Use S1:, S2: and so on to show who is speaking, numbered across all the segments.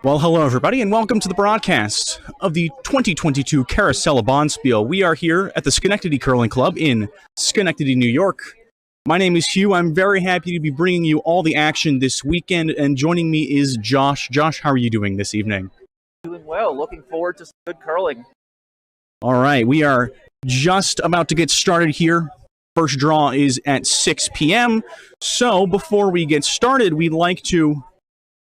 S1: Well, hello everybody, and welcome to the broadcast of the 2022 Carosella Bonspiel. We are here at the Schenectady Curling Club in Schenectady, New York. My name is Hugh. I'm very happy to be bringing you all the action this weekend, and joining me is Josh. Josh, how are you doing this evening?
S2: Doing well. Looking forward to some good curling.
S1: All right, we are just about to get started here. First draw is at 6 p.m. So before we get started, we'd like to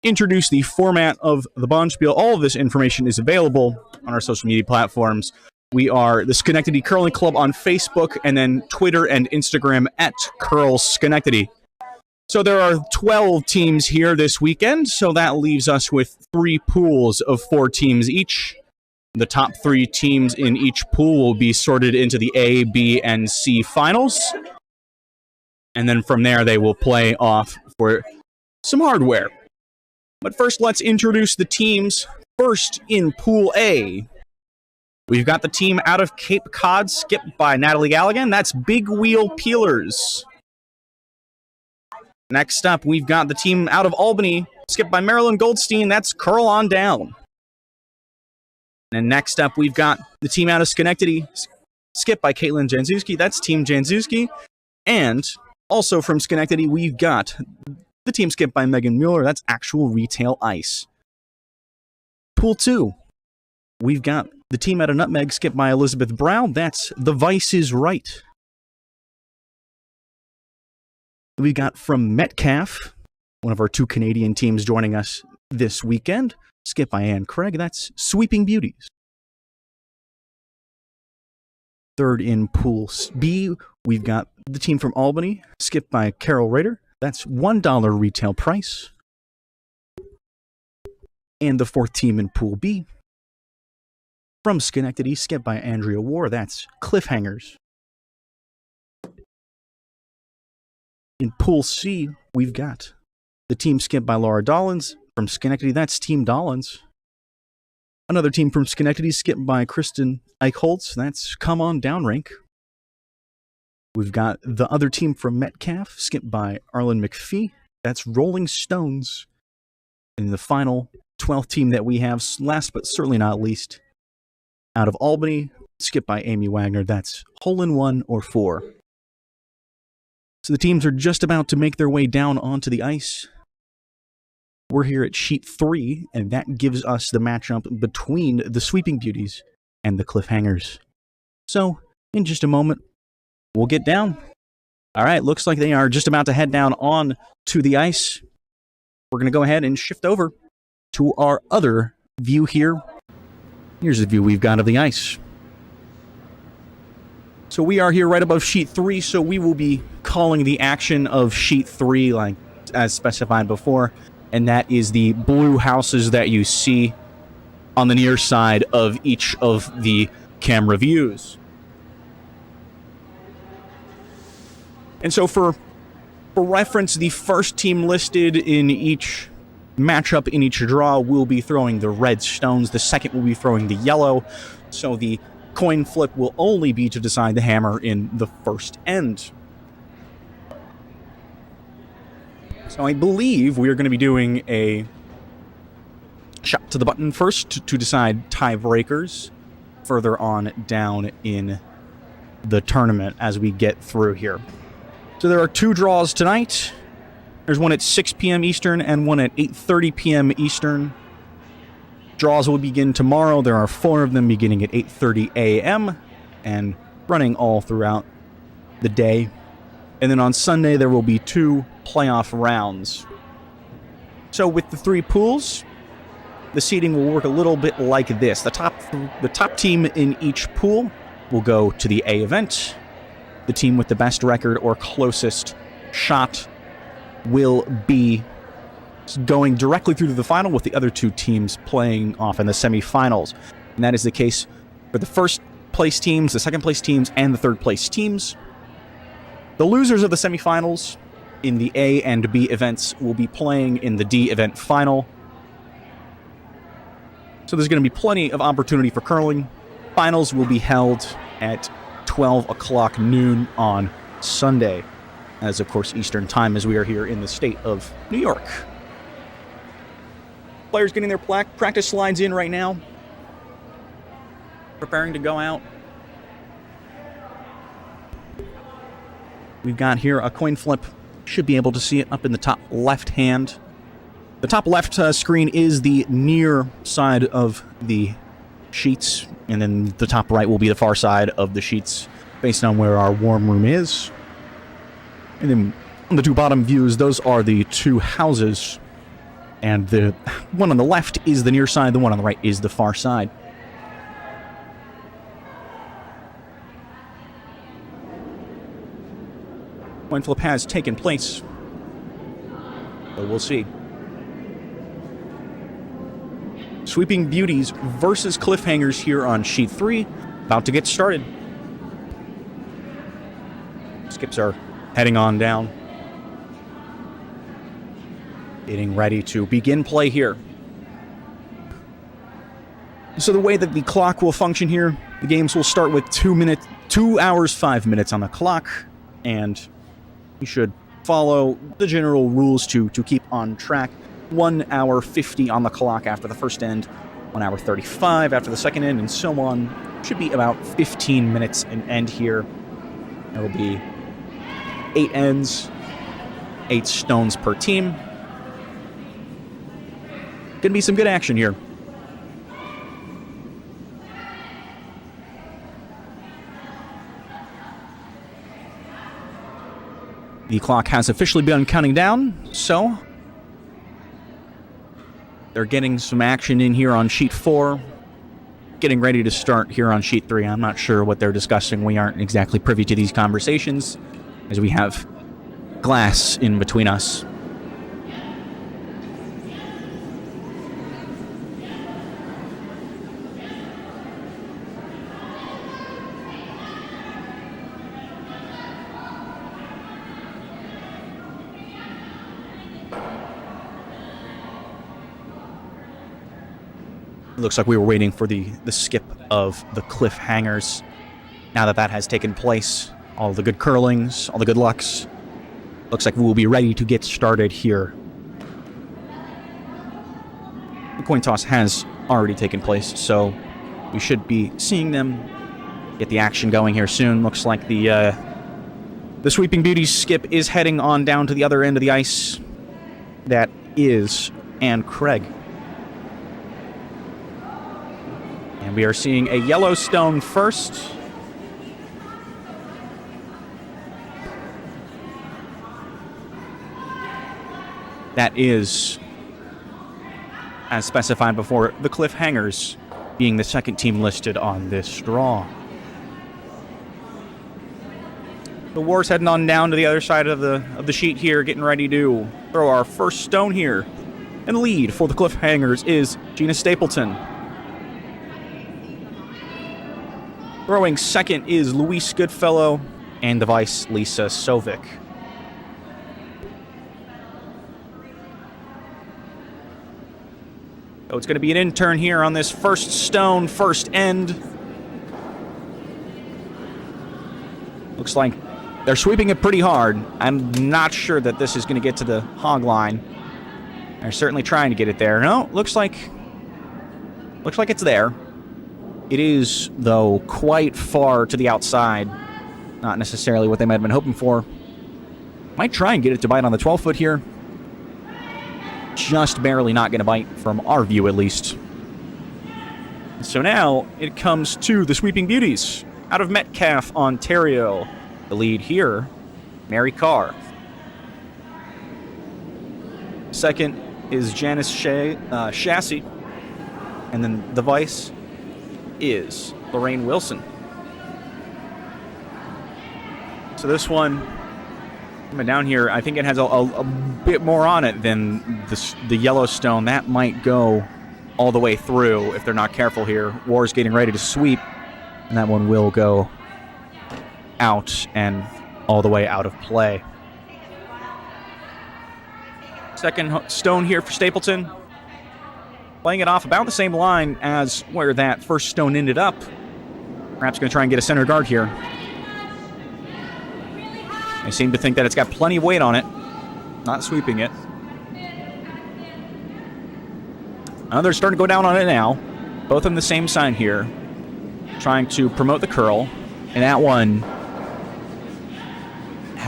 S1: introduce the format of the Bonspiel. All of this information is available on our social media platforms. We are the Schenectady Curling Club on Facebook, and then Twitter and Instagram at Curl Schenectady. So there are 12 teams here this weekend, so that leaves us with 3 pools of 4 teams each. The top 3 teams in each pool will be sorted into the A, B, and C finals. And then from there, they will play off for some hardware. But first, let's introduce the teams. First, in Pool A, we've got the team out of Cape Cod, skipped by Natalie Galligan. That's Big Wheel Peelers. Next up, we've got the team out of Albany, skipped by Marilyn Goldstein. That's Curl On Down. And next up, we've got the team out of Schenectady, skipped by Caitlin Janzewski. That's Team Janzewski. And also from Schenectady, we've got the team skipped by Megan Mueller. That's Actual Retail Ice. Pool 2, we've got the team out of Nutmeg, skipped by Elizabeth Brown. That's The Vice Is Right. We got from Metcalf, one of our 2 Canadian teams joining us this weekend, skipped by Ann Craig. That's Sweeping Beauties. Third in Pool B, we've got the team from Albany, skipped by Carol Rader. That's $1 retail price. And the 4th team in Pool B, from Schenectady, skipped by Andrea War. That's Cliffhangers. In Pool C, we've got the team skipped by Laura Dollins. From Schenectady, that's Team Dollins. Another team from Schenectady, skipped by Kristen Eichholz. That's Come On Down Rink. We've got the other team from Metcalf, skipped by Arlen McPhee. That's Rolling Stones. And the final 12th team that we have, last but certainly not least, out of Albany, skipped by Amy Wagner. That's Hole in One or 4. So the teams are just about to make their way down onto the ice. We're here at Sheet 3, and that gives us the matchup between the Sweeping Beauties and the Cliffhangers. So, in just a moment, we'll get down. All right, looks like they are just about to head down on to the ice. We're going to go ahead and shift over to our other view here. Here's the view we've got of the ice. So we are here right above Sheet 3, so we will be calling the action of Sheet 3, like as specified before, and that is the blue houses that you see on the near side of each of the camera views. And so for reference, the first team listed in each matchup in each draw will be throwing the red stones. The second will be throwing the yellow. So the coin flip will only be to decide the hammer in the first end. So I believe we are going to be doing a shot to the button first to decide tiebreakers further on down in the tournament as we get through here. So there are 2 draws tonight. There's one at 6 p.m. Eastern and one at 8:30 p.m. Eastern. Draws will begin tomorrow. There are 4 of them beginning at 8:30 a.m. and running all throughout the day. And then on Sunday, there will be 2 playoff rounds. So with the 3 pools, the seeding will work a little bit like this. The top team in each pool will go to the A event. The team with the best record or closest shot will be going directly through to the final, with the other 2 teams playing off in the semifinals. And that is the case for the first place teams, the second place teams, and the third place teams. The losers of the semifinals in the A and B events will be playing in the D event final. So there's going to be plenty of opportunity for curling. Finals will be held at 12 o'clock noon on Sunday, as of course Eastern time, as we are here in the state of New York. Players getting their practice slides in right now. Preparing to go out. We've got here a coin flip. Should be able to see it up in the top left hand. The top left screen is the near side of the sheets, and then the top right will be the far side of the sheets based on where our warm room is. And then on the two bottom views, those are the two houses, and the one on the left is the near side, the one on the right is the far side. Coin flip has taken place, so we'll see. Sweeping Beauties versus Cliffhangers here on Sheet 3. About to get started. Skips are heading on down. Getting ready to begin play here. So the way that the clock will function here, the games will start with 2 hours, 5 minutes on the clock, and you should follow the general rules to keep on track. 1 hour 50 on the clock after the first end, 1 hour 35 after the second end, and so on. Should be about 15 minutes an end here. There will be 8 ends, 8 stones per team. Gonna be some good action here. The clock has officially begun counting down, so they're getting some action in here on Sheet 4. Getting ready to start here on Sheet 3. I'm not sure what they're discussing. We aren't exactly privy to these conversations, as we have glass in between us. Looks like we were waiting for the skip of the cliffhangers. Now that that has taken place, all the good curlings, all the good lucks, looks like we will be ready to get started here. The coin toss has already taken place, so we should be seeing them get the action going here soon. Looks like the Sweeping Beauties skip is heading on down to the other end of the ice. That is Anne Craig. And we are seeing a Yellowstone first. That is, as specified before, the Cliffhangers being the second team listed on this draw. The War's heading on down to the other side of the sheet here, getting ready to throw our first stone here. And the lead for the Cliffhangers is Gina Stapleton. Throwing second is Luis Goodfellow, and the vice, Lisa Sovic. So it's going to be an intern here on this first stone, first end. Looks like they're sweeping it pretty hard. I'm not sure that this is going to get to the hog line. They're certainly trying to get it there. No, looks like it's there. It is, though, quite far to the outside. Not necessarily what they might have been hoping for. Might try and get it to bite on the 12-foot here. Just barely not going to bite from our view, at least. So now it comes to the Sweeping Beauties out of Metcalfe, Ontario. The lead here, Mary Carr. Second is Janice Chassis. And then the vice is Lorraine Wilson. So this one, coming down here, I think it has a bit more on it than the Yellowstone. That might go all the way through if they're not careful here. War's getting ready to sweep, and that one will go out and all the way out of play. Second stone here for Stapleton. Playing it off about the same line as where that first stone ended up. Perhaps going to try and get a center guard here. They seem to think that it's got plenty of weight on it. Not sweeping it. They're starting to go down on it now. Both on the same sign here. Trying to promote the curl. And that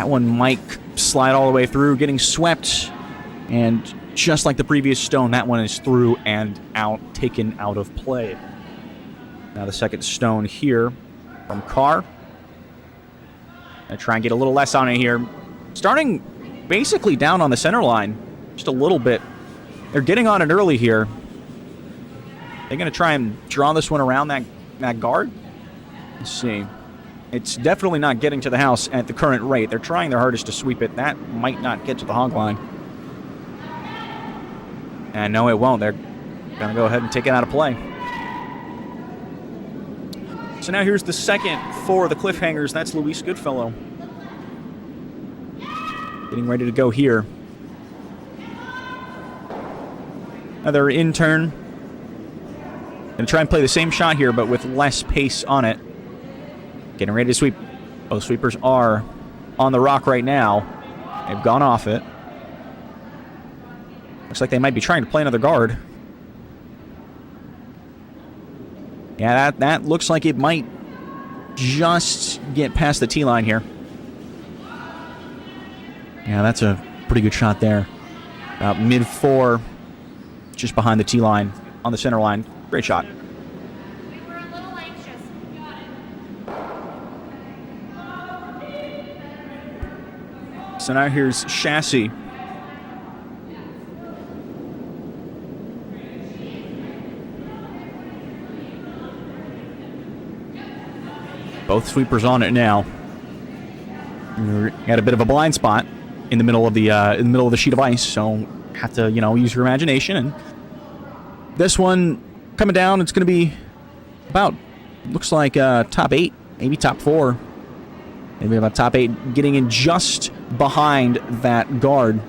S1: one might slide all the way through, getting swept. And just like the previous stone, that one is through and out, taken out of play. Now the second stone here from Carr. Gonna try and get a little less on it here. Starting basically down on the center line. Just a little bit. They're getting on it early here. They're going to try and draw this one around that guard. Let's see. It's definitely not getting to the house at the current rate. They're trying their hardest to sweep it. That might not get to the hog line. And no, it won't. They're going to go ahead and take it out of play. So now here's the second for the Cliffhangers. That's Luis Goodfellow. Getting ready to go here. Another in-turn. Going to try and play the same shot here, but with less pace on it. Getting ready to sweep. Both sweepers are on the rock right now. They've gone off it. Looks like they might be trying to play another guard. Yeah, that looks like it might just get past the tee line here. Yeah, that's a pretty good shot there. About mid-4, just behind the tee line, on the center line. Great shot.
S3: We were a little anxious. Got it.
S1: So now here's Chassis. Both sweepers on it now. Got a bit of a blind spot in the middle of the sheet of ice, so have to use your imagination. And this one coming down, it's going to be about looks like top 8, maybe top 4, maybe about top 8, getting in just behind that guard,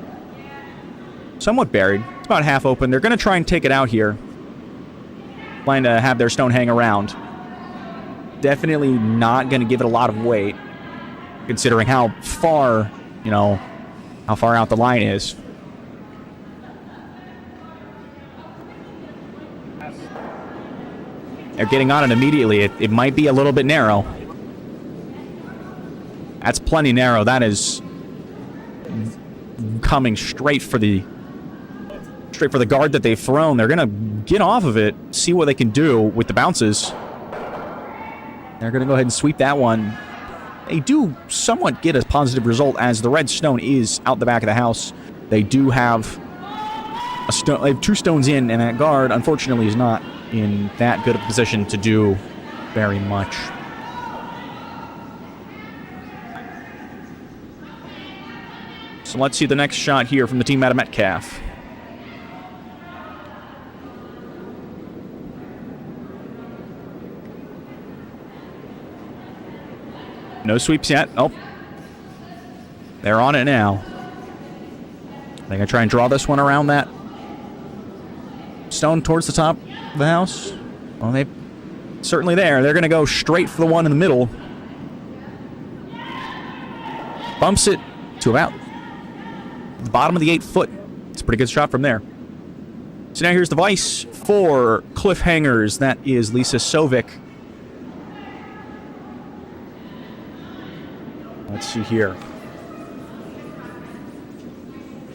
S1: somewhat buried. It's about half open. They're going to try and take it out here, trying to have their stone hang around. Definitely not going to give it a lot of weight, considering how far, how far out the line is. They're getting on it immediately. It might be a little bit narrow. That's plenty narrow. That is coming straight for the guard that they've thrown. They're going to get off of it, see what they can do with the bounces. They're going to go ahead and sweep that one. They do somewhat get a positive result as the red stone is out the back of the house. They do have a stone. They have 2 stones in, and that guard, unfortunately, is not in that good a position to do very much. So let's see the next shot here from the team out of Metcalf. No sweeps yet. Oh. They're on it now. They're going to try and draw this one around that stone towards the top of the house. Well, they're certainly there. They're going to go straight for the one in the middle. Bumps it to about the bottom of the 8 foot. It's a pretty good shot from there. So now here's the vice for Cliffhangers. That is Lisa Sovic. Let's see here.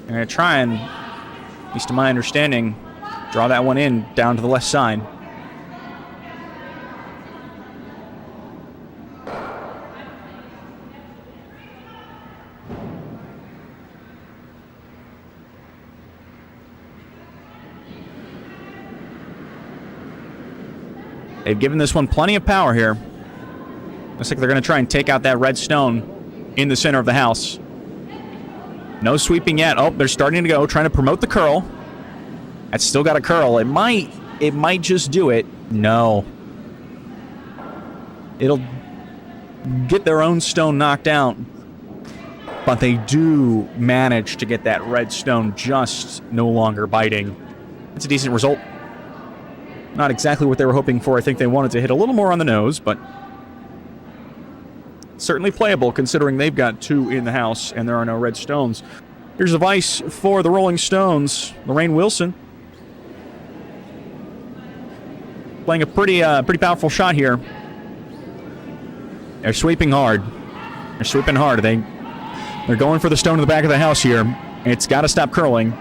S1: I'm going to try and, at least to my understanding, draw that one in down to the left side. They've given this one plenty of power here. Looks like they're going to try and take out that red stone in the center of the house. No sweeping yet. Oh, they're starting to go, trying to promote the curl. That's still got a curl. It might just do it. No. It'll get their own stone knocked out. But they do manage to get that red stone just no longer biting. It's a decent result. Not exactly what they were hoping for. I think they wanted to hit a little more on the nose, but certainly playable considering they've got 2 in the house and there are no red stones. Here's the vice for the Rolling Stones, Lorraine Wilson. playing a pretty powerful shot here. They're sweeping hard. They're sweeping hard. They're going for the stone in the back of the house here. It's got to stop curling.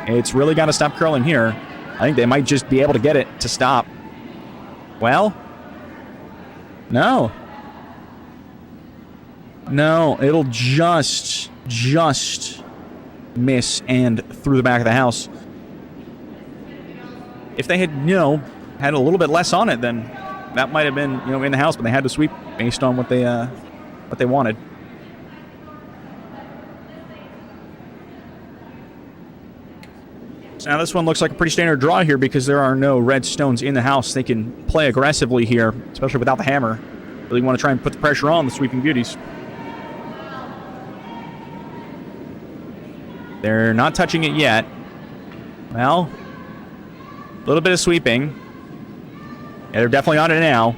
S1: It's really got to stop curling here. I think they might just be able to get it to stop. Well, no. No, it'll just miss and through the back of the house. If they had, had a little bit less on it, then that might have been, in the house, but they had to sweep based on what they wanted. So now this one looks like a pretty standard draw here because there are no red stones in the house. They can play aggressively here, especially without the hammer. Really want to try and put the pressure on the sweeping beauties. They're not touching it yet. Well, a little bit of sweeping. Yeah, they're definitely on it now.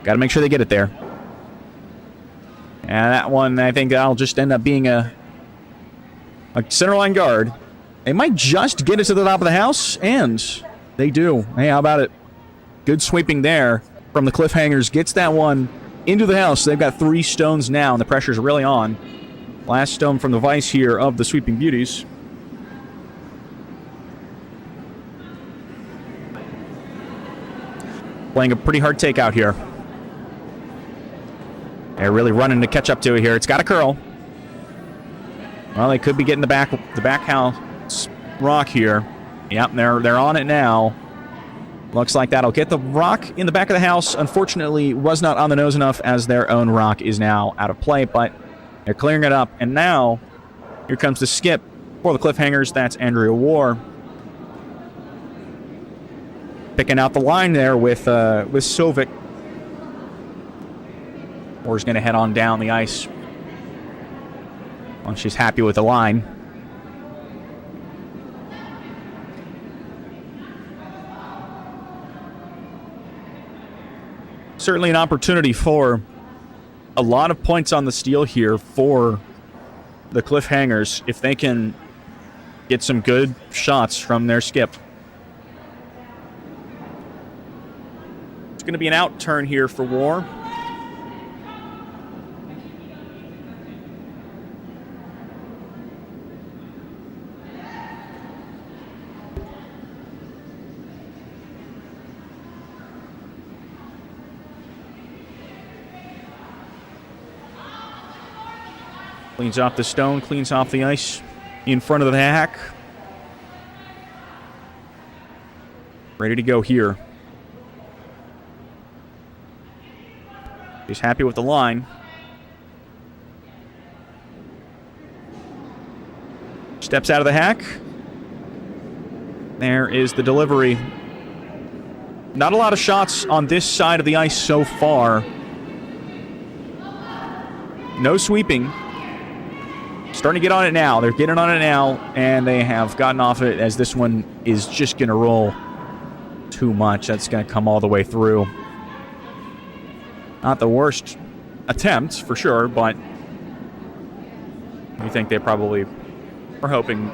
S1: Got to make sure they get it there. And that one, I think that'll just end up being a centerline guard. They might just get it to the top of the house, and they do. Hey, how about it? Good sweeping there from the cliffhangers. Gets that one into the house. They've got 3 stones now, and the pressure's really on. Last stone from the vice here of the sweeping beauties. Playing a pretty hard takeout here. They're really running to catch up to it here. It's got to curl. Well, they could be getting the back house rock here. Yep, they're on it now. Looks like that'll get the rock in the back of the house. Unfortunately, was not on the nose enough as their own rock is now out of play, but they're clearing it up. And now, here comes the skip for the cliffhangers. That's Andrea War. Picking out the line there with Sovic. War's going to head on down the ice. Well, she's happy with the line. Certainly an opportunity for a lot of points on the steel here for the cliffhangers if they can get some good shots from their skip. It's going to be an out turn here for War. Cleans off the stone, cleans off the ice in front of the hack. Ready to go here. He's happy with the line. Steps out of the hack. There is the delivery. Not a lot of shots on this side of the ice so far. No sweeping. Starting to get on it now. They're getting on it now, and they have gotten off it as this one is just going to roll too much. That's going to come all the way through. Not the worst attempt, for sure, but you think they probably were hoping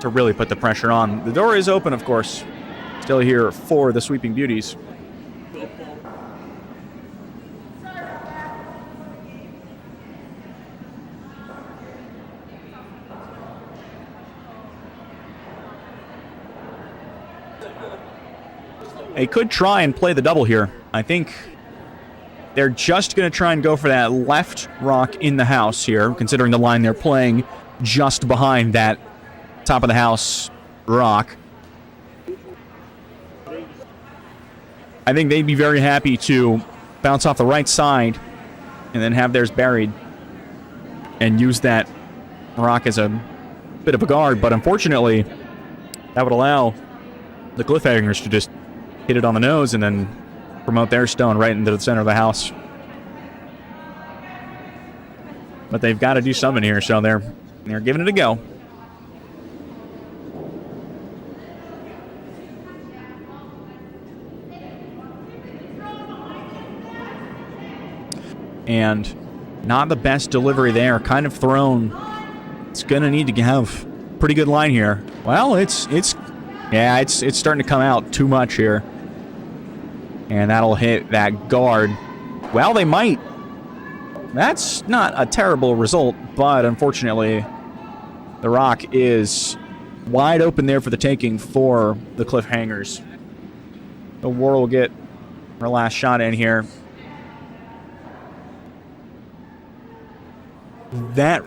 S1: to really put the pressure on. The door is open, of course. Still here for the sweeping beauties. They could try and play the double here. I think they're just going to try and go for that left rock in the house here, considering the line they're playing just behind that top of the house rock. I think they'd be very happy to bounce off the right side and then have theirs buried and use that rock as a bit of a guard, but unfortunately that would allow the cliffhangers to just hit it on the nose and then promote their stone right into the center of the house. But they've got to do something here, so they're giving it a go. And not the best delivery there, kind of thrown. It's going to need to have pretty good line here. Well, it's starting to come out too much here. And that'll hit that guard. Well, they might. That's not a terrible result, but unfortunately, the rock is wide open there for the taking for the Cliffhangers. The War will get her last shot in here. That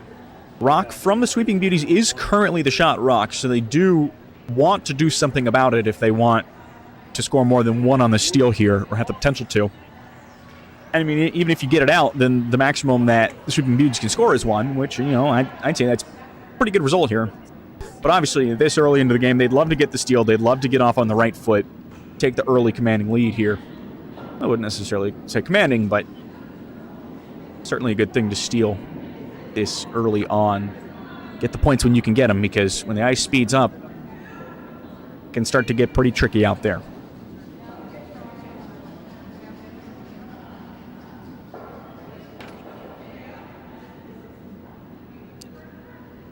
S1: rock from the Sweeping Beauties is currently the shot rock, so they do want to do something about it if they want to score more than one on the steal here, or have the potential to. I mean, even if you get it out, then the maximum that the Sweeping Beauties can score is one, which, you know, I'd say that's a pretty good result here. But obviously, this early into the game, they'd love to get the steal. They'd love to get off on the right foot, take the early commanding lead here. I wouldn't necessarily say commanding, but certainly a good thing to steal this early on. Get the points when you can get them, because when the ice speeds up, it can start to get pretty tricky out there.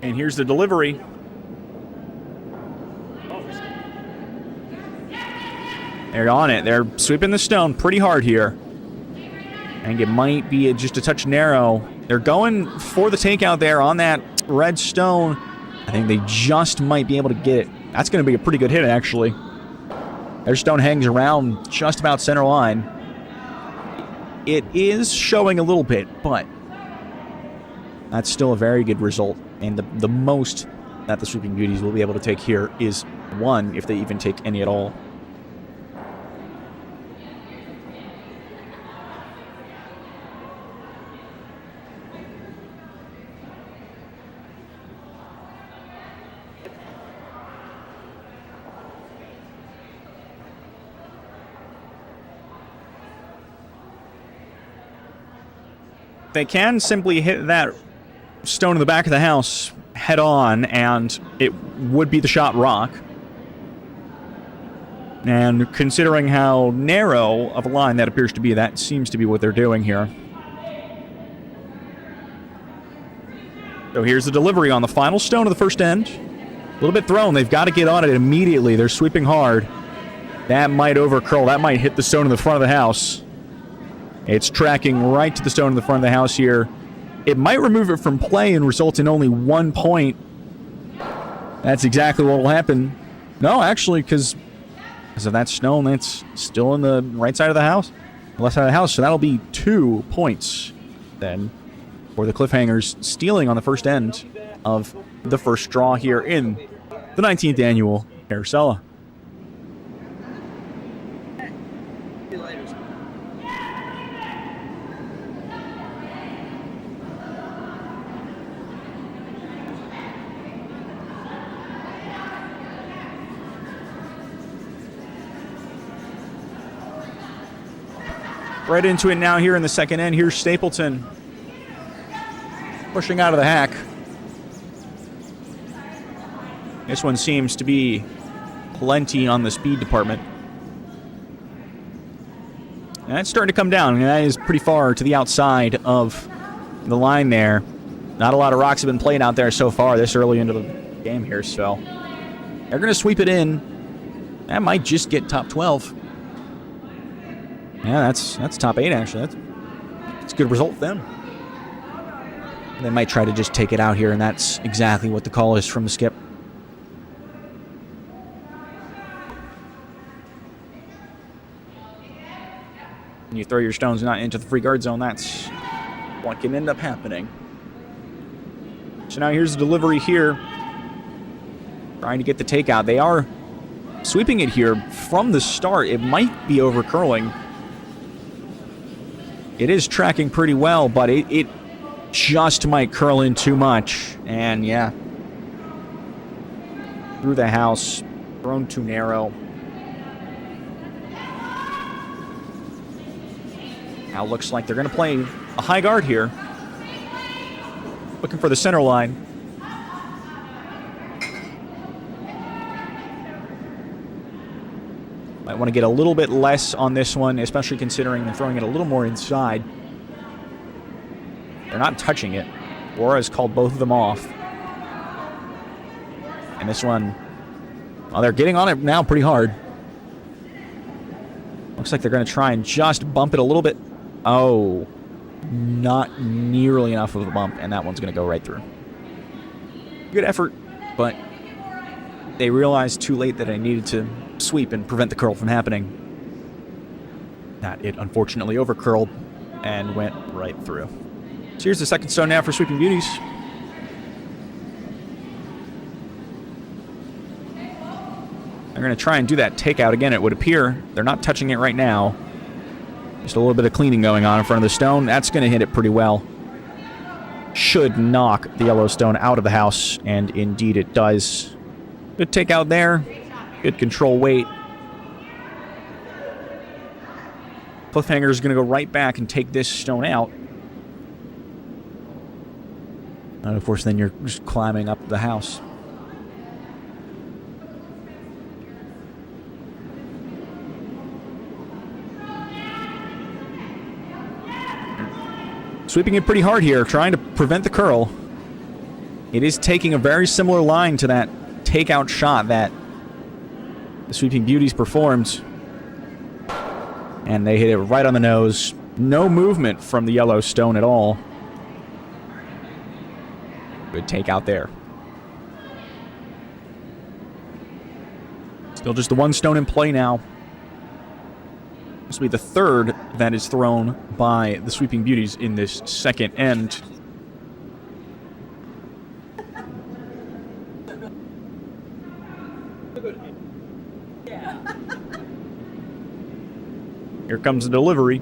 S1: And here's the delivery. They're on it. They're sweeping the stone pretty hard here. I think it might be just a touch narrow. They're going for the takeout there on that red stone. I think they just might be able to get it. That's going to be a pretty good hit, actually. Their stone hangs around just about center line. It is showing a little bit, but that's still a very good result. And the most that the Sweeping Beauties will be able to take here is one, if they even take any at all. They can simply hit that stone in the back of the house head on, and it would be the shot rock. And considering how narrow of a line that appears to be, that seems to be what they're doing here. So here's the delivery on the final stone of the first end. A little bit thrown. They've got to get on it immediately. They're sweeping hard. That might overcurl. That might hit the stone in the front of the house. It's tracking right to the stone in the front of the house here. It might remove it from play and result in only 1 point. That's exactly what will happen. No, actually, because of that stone, that's still in the right side of the house, the left side of the house. So that'll be 2 points then for the Cliffhangers, stealing on the first end of the first draw here in the 19th annual Carosella. Right into it now here in the second end. Here's Stapleton pushing out of the hack. This one seems to be plenty on the speed department. And it's starting to come down. And that is pretty far to the outside of the line there. Not a lot of rocks have been played out there so far this early into the game here. So they're going to sweep it in. That might just get top 12. Yeah, that's top 8, actually. That's a good result for them. They might try to just take it out here, and that's exactly what the call is from the skip. When you throw your stones not into the free guard zone, that's what can end up happening. So now here's the delivery here. Trying to get the takeout. They are sweeping it here from the start. It might be overcurling. It is tracking pretty well, but it just might curl in too much. And yeah, through the house, thrown too narrow. Now looks like they're going to play a high guard here. Looking for the center line. Might want to get a little bit less on this one, especially considering they're throwing it a little more inside. They're not touching it. Bora has called both of them off. And this one, well, they're getting on it now pretty hard. Looks like they're going to try and just bump it a little bit. Oh, not nearly enough of a bump, and that one's going to go right through. Good effort, but they realized too late that I needed to sweep and prevent the curl from happening. That it unfortunately overcurled and went right through. So here's the second stone now for Sweeping Beauties. They're going to try and do that takeout again, it would appear. They're not touching it right now. Just a little bit of cleaning going on in front of the stone. That's going to hit it pretty well. Should knock the yellow stone out of the house, and indeed it does. Good takeout there. Good control weight. Cliffhanger is going to go right back and take this stone out. And of course, then you're just climbing up the house. Sweeping it pretty hard here, trying to prevent the curl. It is taking a very similar line to that takeout shot that the Sweeping Beauties performed. And they hit it right on the nose. No movement from the yellow stone at all. Good takeout there. Still just the one stone in play now. This will be the third that is thrown by the Sweeping Beauties in this second end. Here comes the delivery.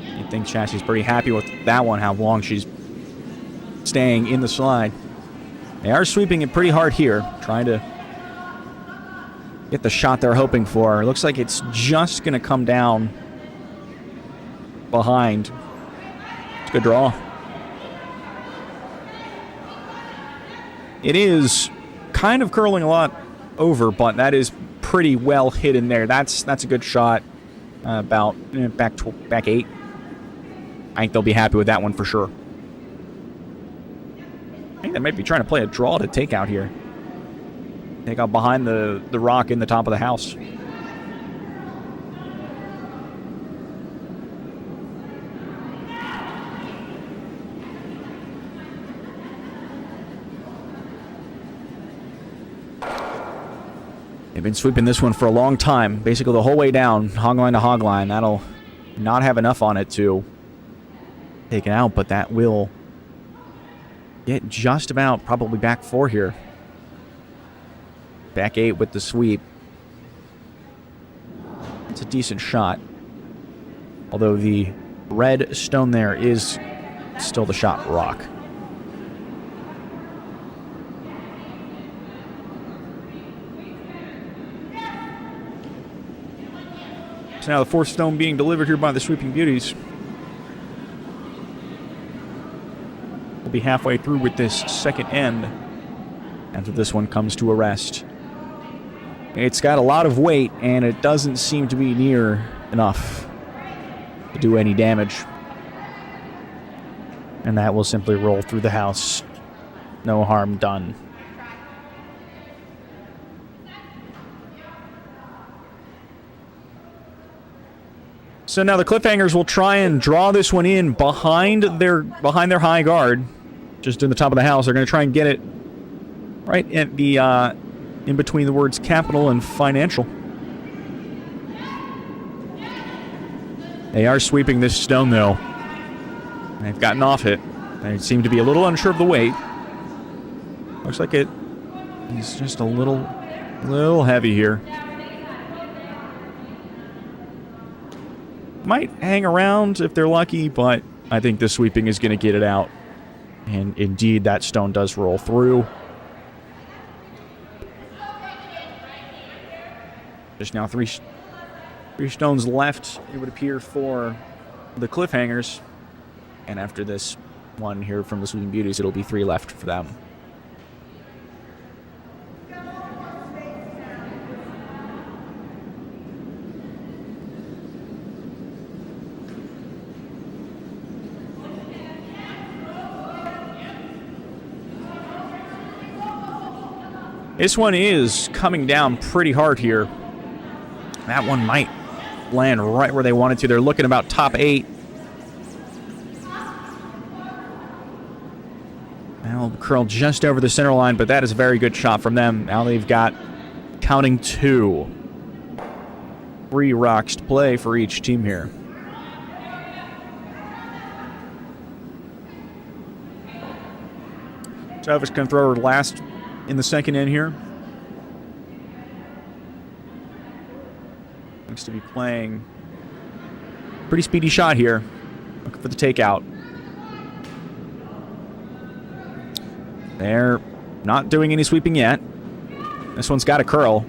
S1: I think Chassie's pretty happy with that one, how long she's staying in the slide. They are sweeping it pretty hard here, trying to get the shot they're hoping for. It looks like it's just going to come down behind. It's a good draw. It is kind of curling a lot over, but that is pretty well hit in there. That's a good shot. About back 8. I think they'll be happy with that one for sure. I think they might be trying to play a draw to take out here. Take out behind the rock in the top of the house. They've been sweeping this one for a long time. Basically the whole way down, hogline to hogline. That'll not have enough on it to take it out, but that will get just about probably back 4 here. Back 8 with the sweep. It's a decent shot. Although the red stone there is still the shot rock. So now the 4th stone being delivered here by the Sweeping Beauties. We'll be halfway through with this second end after this one comes to a rest. It's got a lot of weight, and it doesn't seem to be near enough to do any damage. And that will simply roll through the house. No harm done. So now the Cliffhangers will try and draw this one in behind their high guard, just in the top of the house. They're going to try and get it right at the in between the words capital and financial. They are sweeping this stone though. They've gotten off it. They seem to be a little unsure of the weight. Looks like it is just a little heavy here. Might hang around if they're lucky, but I think the sweeping is going to get it out. And indeed, that stone does roll through. There's now three stones left, it would appear, for the Cliffhangers. And after this one here from the Sweeping Beauties, it'll be 3 left for them. This one is coming down pretty hard here. That one might land right where they wanted to. They're looking about top 8. Now curl just over the center line, but that is a very good shot from them. Now they've got counting 2. 3 rocks to play for each team here. Travis can throw her last in the second end here. Looks to be playing pretty speedy shot here. Looking for the takeout. They're not doing any sweeping yet. This one's got a curl.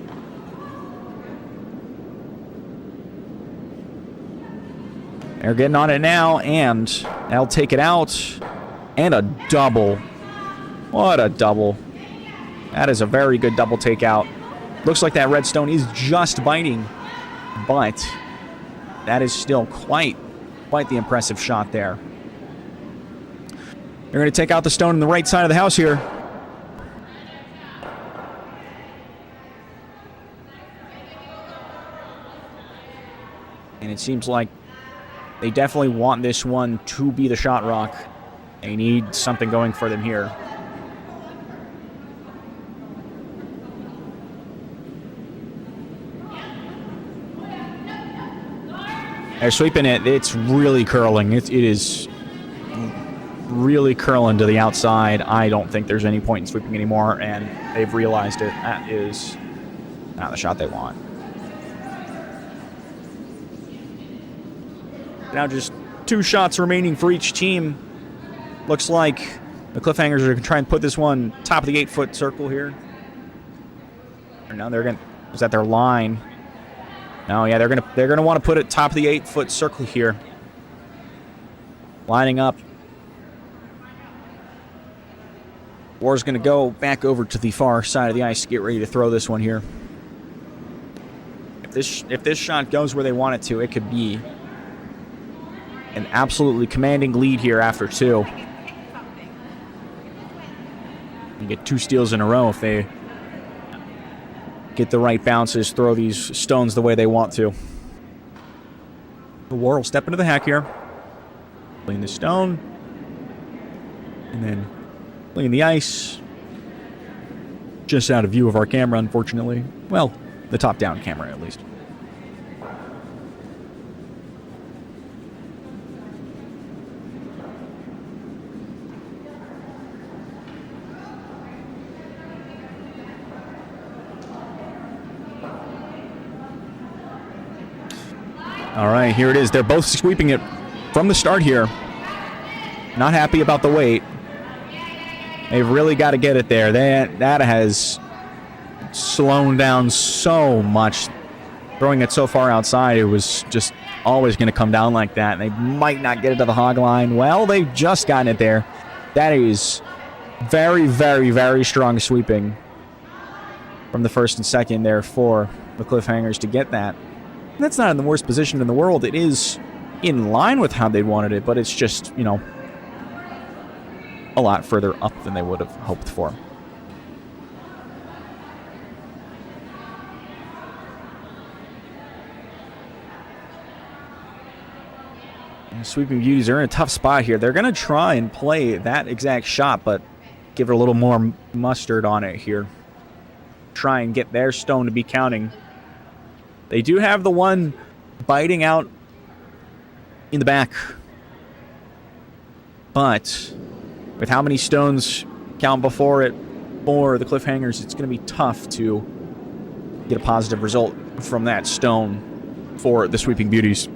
S1: They're getting on it now, and they'll take it out. And a double. What a double. That is a very good double takeout. Looks like that redstone is just biting, but that is still quite the impressive shot there. They're going to take out the stone on the right side of the house here. And it seems like they definitely want this one to be the shot rock. They need something going for them here. They're sweeping it. It's really curling. It is really curling to the outside. I don't think there's any point in sweeping anymore, and they've realized it. That is not the shot they want. Now just 2 shots remaining for each team. Looks like the Cliffhangers are going to try and put this one top of the 8-foot circle here. Now they're going to... Is that their line? No, yeah, they're gonna want to put it top of the 8-foot circle here. Lining up. War's gonna go back over to the far side of the ice to get ready to throw this one here. If this shot goes where they want it to, it could be an absolutely commanding lead here after 2. You get 2 steals in a row if they get the right bounces, throw these stones the way they want to. The War will step into the hack here. Clean the stone. And then clean the ice. Just out of view of our camera, unfortunately. Well, the top-down camera, at least. All right, here it is. They're both sweeping it from the start here. Not happy about the wait. They've really got to get it there. That has slowed down so much. Throwing it so far outside, it was just always going to come down like that. They might not get it to the hog line. Well, they've just gotten it there. That is very, very, very strong sweeping from the first and second there for the Cliffhangers to get that. That's not in the worst position in the world. It is in line with how they wanted it, but it's just, you know, a lot further up than they would have hoped for. And Sweeping Beauties are in a tough spot here. They're going to try and play that exact shot, but give it a little more mustard on it here. Try and get their stone to be counting. They do have the one biting out in the back. But with how many stones count before it for the Cliffhangers, it's going to be tough to get a positive result from that stone for the Sweeping Beauties.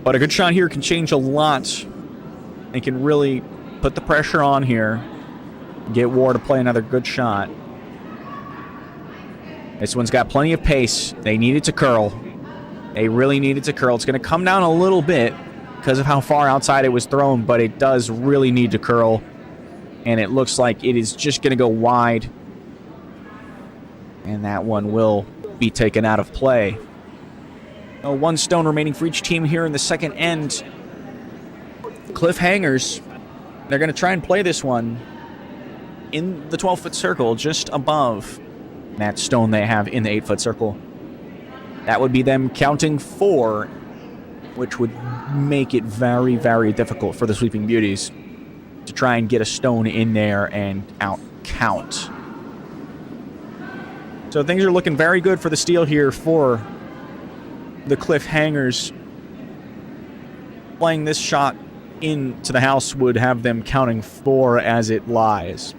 S1: But a good shot here can change a lot. It can really put the pressure on here. Get War to play another good shot. This one's got plenty of pace. They need it to curl. They really need it to curl. It's going to come down a little bit because of how far outside it was thrown, but it does really need to curl. And it looks like it is just going to go wide. And that one will be taken out of play. Oh, 1 stone remaining for each team here in the second end. Cliffhangers, they're going to try and play this one. in the 12-foot circle, just above that stone they have in the 8-foot circle. That would be them counting 4, which would make it very, very difficult for the Sweeping Beauties to try and get a stone in there and out count. So things are looking very good for the steal here for the Cliffhangers. Playing this shot into the house would have them counting 4 as it lies.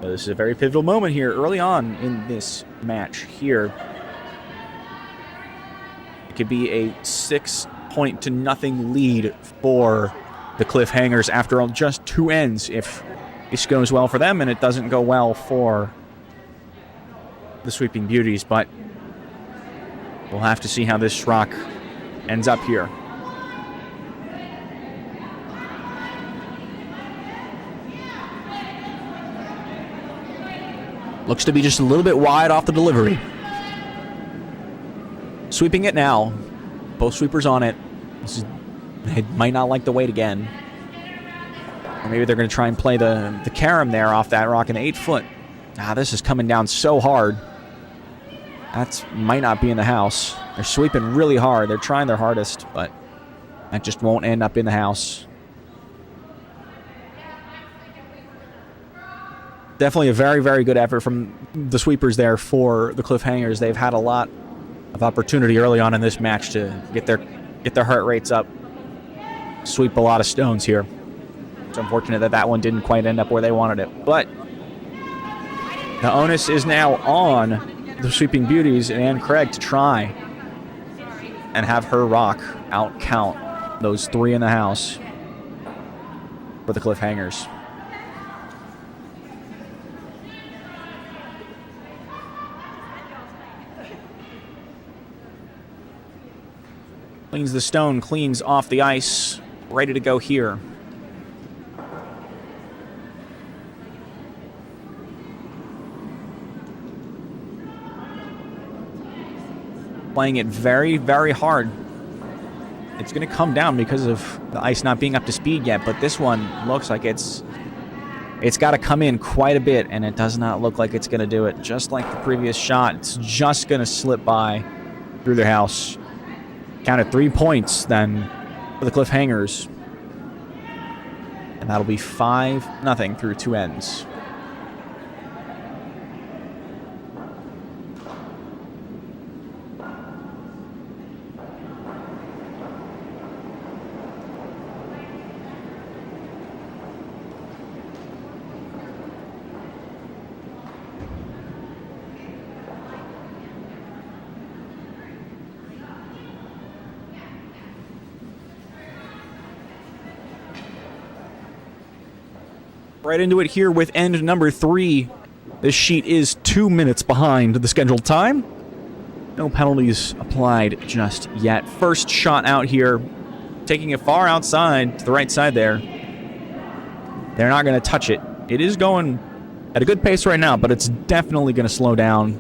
S1: So this is a very pivotal moment here early on in this match here. It could be a 6-0 lead for the Cliffhangers after just 2 ends if this goes well for them and it doesn't go well for the Sweeping Beauties, but we'll have to see how this rock ends up here. Looks to be just a little bit wide off the delivery. Sweeping it now. Both sweepers on it. They might not like the weight again. Or maybe they're going to try and play the carom there off that rock in the 8-foot. This is coming down so hard. That might not be in the house. They're sweeping really hard. They're trying their hardest, but that just won't end up in the house. Definitely a very, very good effort from the sweepers there for the Cliffhangers. They've had a lot of opportunity early on in this match to get their heart rates up, sweep a lot of stones here. It's unfortunate that that one didn't quite end up where they wanted it, but the onus is now on the Sweeping Beauties and Ann Craig to try and have her rock out count those 3 in the house for the Cliffhangers. Cleans the stone, cleans off the ice, ready to go here. Playing it very, very hard. It's going to come down because of the ice not being up to speed yet, but this one looks like it's got to come in quite a bit, and it does not look like it's going to do it. Just like the previous shot, it's just going to slip by through their house. Counted 3 points then for the Cliffhangers. And that'll be 5-0 through 2 ends. Right into it here with end number 3. This sheet is 2 minutes behind the scheduled time. No penalties applied just yet. First shot out here, taking it far outside to the right side there. They're not going to touch it. It is going at a good pace right now, but it's definitely going to slow down.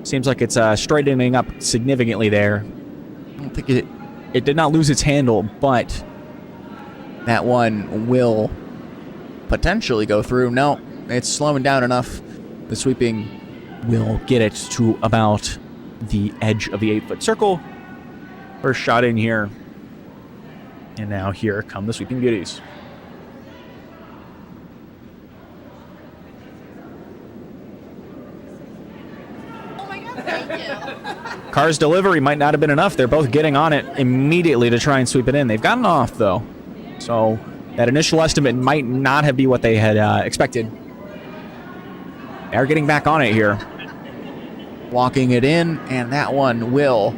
S1: Seems like it's straightening up significantly there. I don't think it did not lose its handle, but that one will potentially go through. No, it's slowing down enough. The sweeping will get it to about the edge of the 8-foot circle. First shot in here. And now here come the Sweeping Beauties.
S3: Oh my God, thank you.
S1: Carr's delivery might not have been enough. They're both getting on it immediately to try and sweep it in. They've gotten off, though. So that initial estimate might not have been what they had expected. They're getting back on it here. Walking it in, and that one will.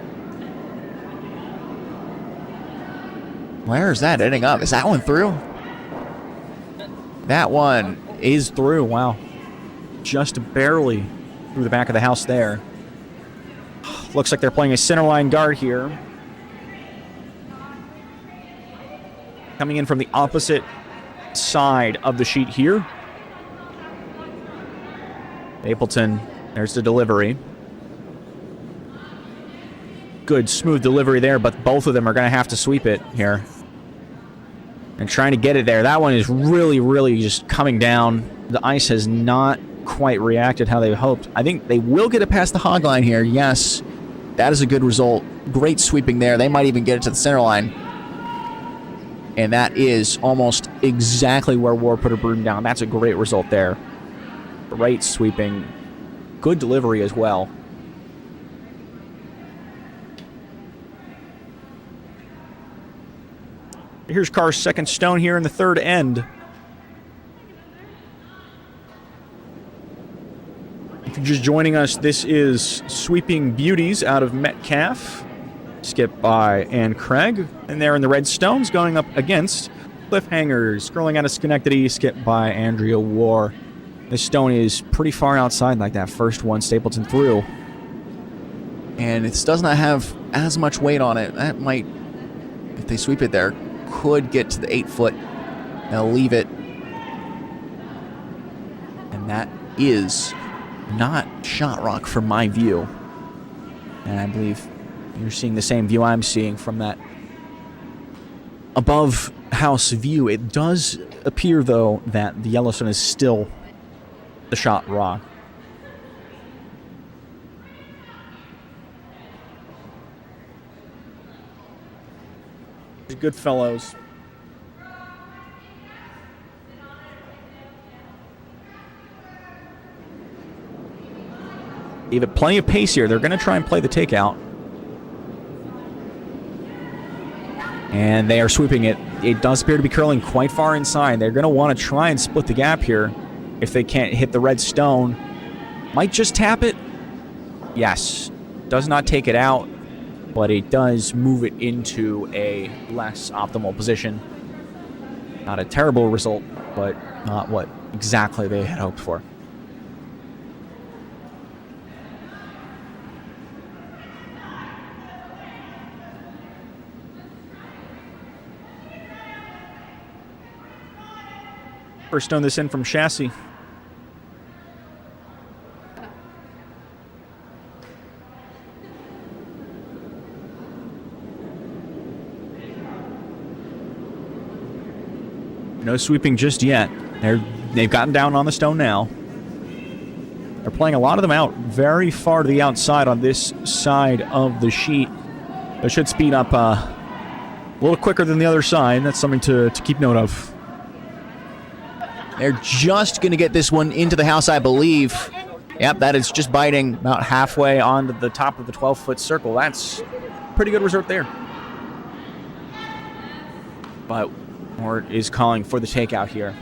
S1: Where is that ending up? Is that one through? That one is through. Wow. Just barely through the back of the house there. Looks like they're playing a centerline guard here. Coming in from the opposite side of the sheet here. Mapleton, there's the delivery. Good, smooth delivery there, but both of them are going to have to sweep it here. and trying to get it there. That one is really, really just coming down. The ice has not quite reacted how they hoped. I think they will get it past the hog line here. Yes, that is a good result. Great sweeping there. They might even get it to the center line. And that is almost exactly where War put her broom down. That's a great result there. Great sweeping. Good delivery as well. Here's Carr's second stone here in the third end. If you're just joining us, this is Sweeping Beauties out of Metcalf. Skipped by Ann Craig. And there in the red stones going up against Cliffhangers. Scrolling out of Schenectady, skipped by Andrea War. This stone is pretty far outside like that first one Stapleton threw. And it does not have as much weight on it. That might, if they sweep it there, could get to the 8-foot. They'll leave it. And that is not shot rock from my view. And I believe you're seeing the same view I'm seeing from that above house view. It does appear, though, that the Yellowstone is still the shot rock. Good fellows. Give it plenty of pace here. They're going to try and play the takeout. And they are sweeping it. It does appear to be curling quite far inside. They're going to want to try and split the gap here if they can't hit the red stone. Might just tap it. Yes. Does not take it out, but it does move it into a less optimal position. Not a terrible result, but not what exactly they had hoped for. First stone this in from Chassis. No sweeping just yet. They've gotten down on the stone now. They're playing a lot of them out very far to the outside on this side of the sheet. That should speed up a little quicker than the other side. That's something to keep note of. They're just going to get this one into the house, I believe. Yep, that is just biting about halfway onto the top of the 12-foot circle. That's pretty good result there. But Mort is calling for the takeout here.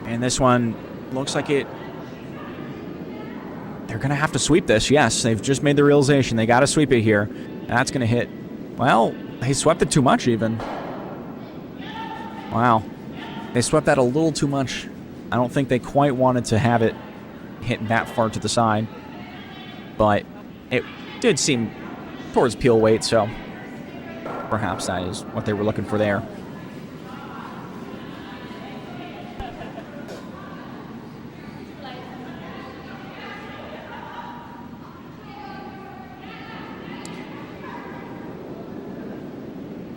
S1: And this one looks like it. They're going to have to sweep this. Yes, they've just made the realization. They got to sweep it here. That's going to hit. Well, they swept it too much even. Wow. They swept that a little too much. I don't think they quite wanted to have it hit that far to the side. But it did seem towards peel weight, so perhaps that is what they were looking for there.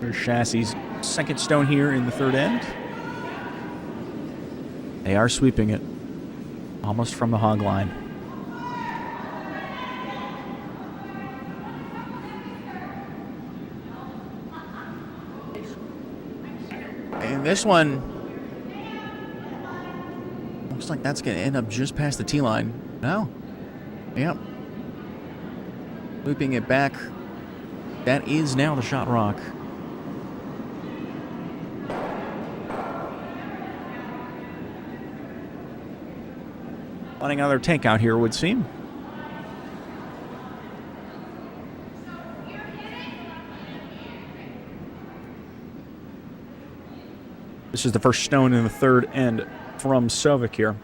S1: There's Chassis' second stone here in the third end. They are sweeping it almost from the hog line. And this one looks like that's going to end up just past the T line. No. Yep. Looping it back. That is now the shot rock. Wanting another takeout here, would seem. This is the first stone in the third end from Sovic here.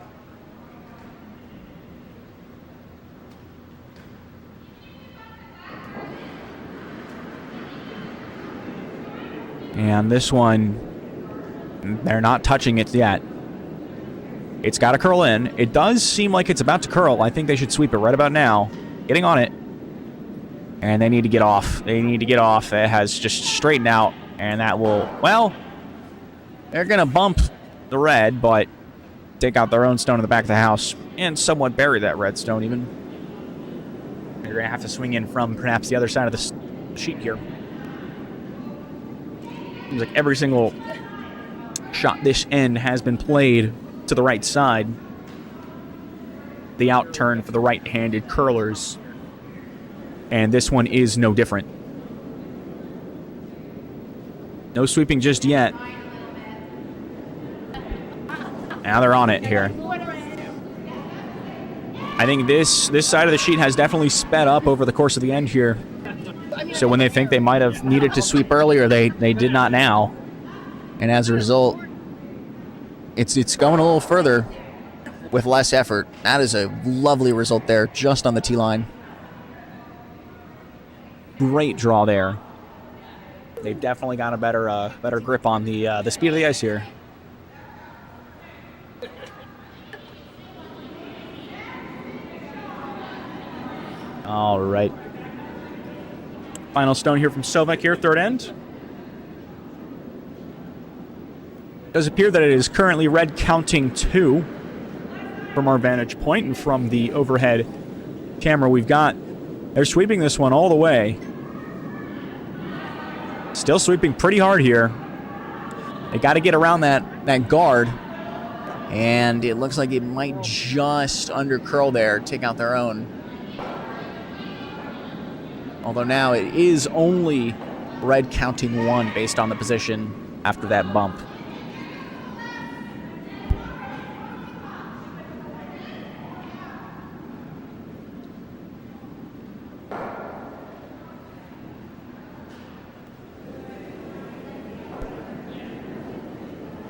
S1: And this one, they're not touching it yet. It's got to curl in. It does seem like it's about to curl. I think they should sweep it right about now. Getting on it. And they need to get off. They need to get off. It has just straightened out. And that will, well, they're going to bump the red, but take out their own stone in the back of the house. And somewhat bury that red stone even. You're going to have to swing in from perhaps the other side of the sheet here. Seems like every single shot this end has been played to the right side. The out turn for the right-handed curlers. And this one is no different. No sweeping just yet. Now they're on it here. I think this side of the sheet has definitely sped up over the course of the end here. So when they think they might have needed to sweep earlier, they did not now. And as a result, it's going a little further with less effort. That is a lovely result there, just on the tee line. Great draw there. They've definitely got a better grip on the speed of the ice here. All right. Final stone here from Sovek here, third end. It does appear that it is currently red counting 2 from our vantage point and from the overhead camera we've got. They're sweeping this one all the way. Still sweeping pretty hard here. They got to get around that guard. And it looks like it might just under curl there, take out their own. Although now it is only red counting 1 based on the position after that bump.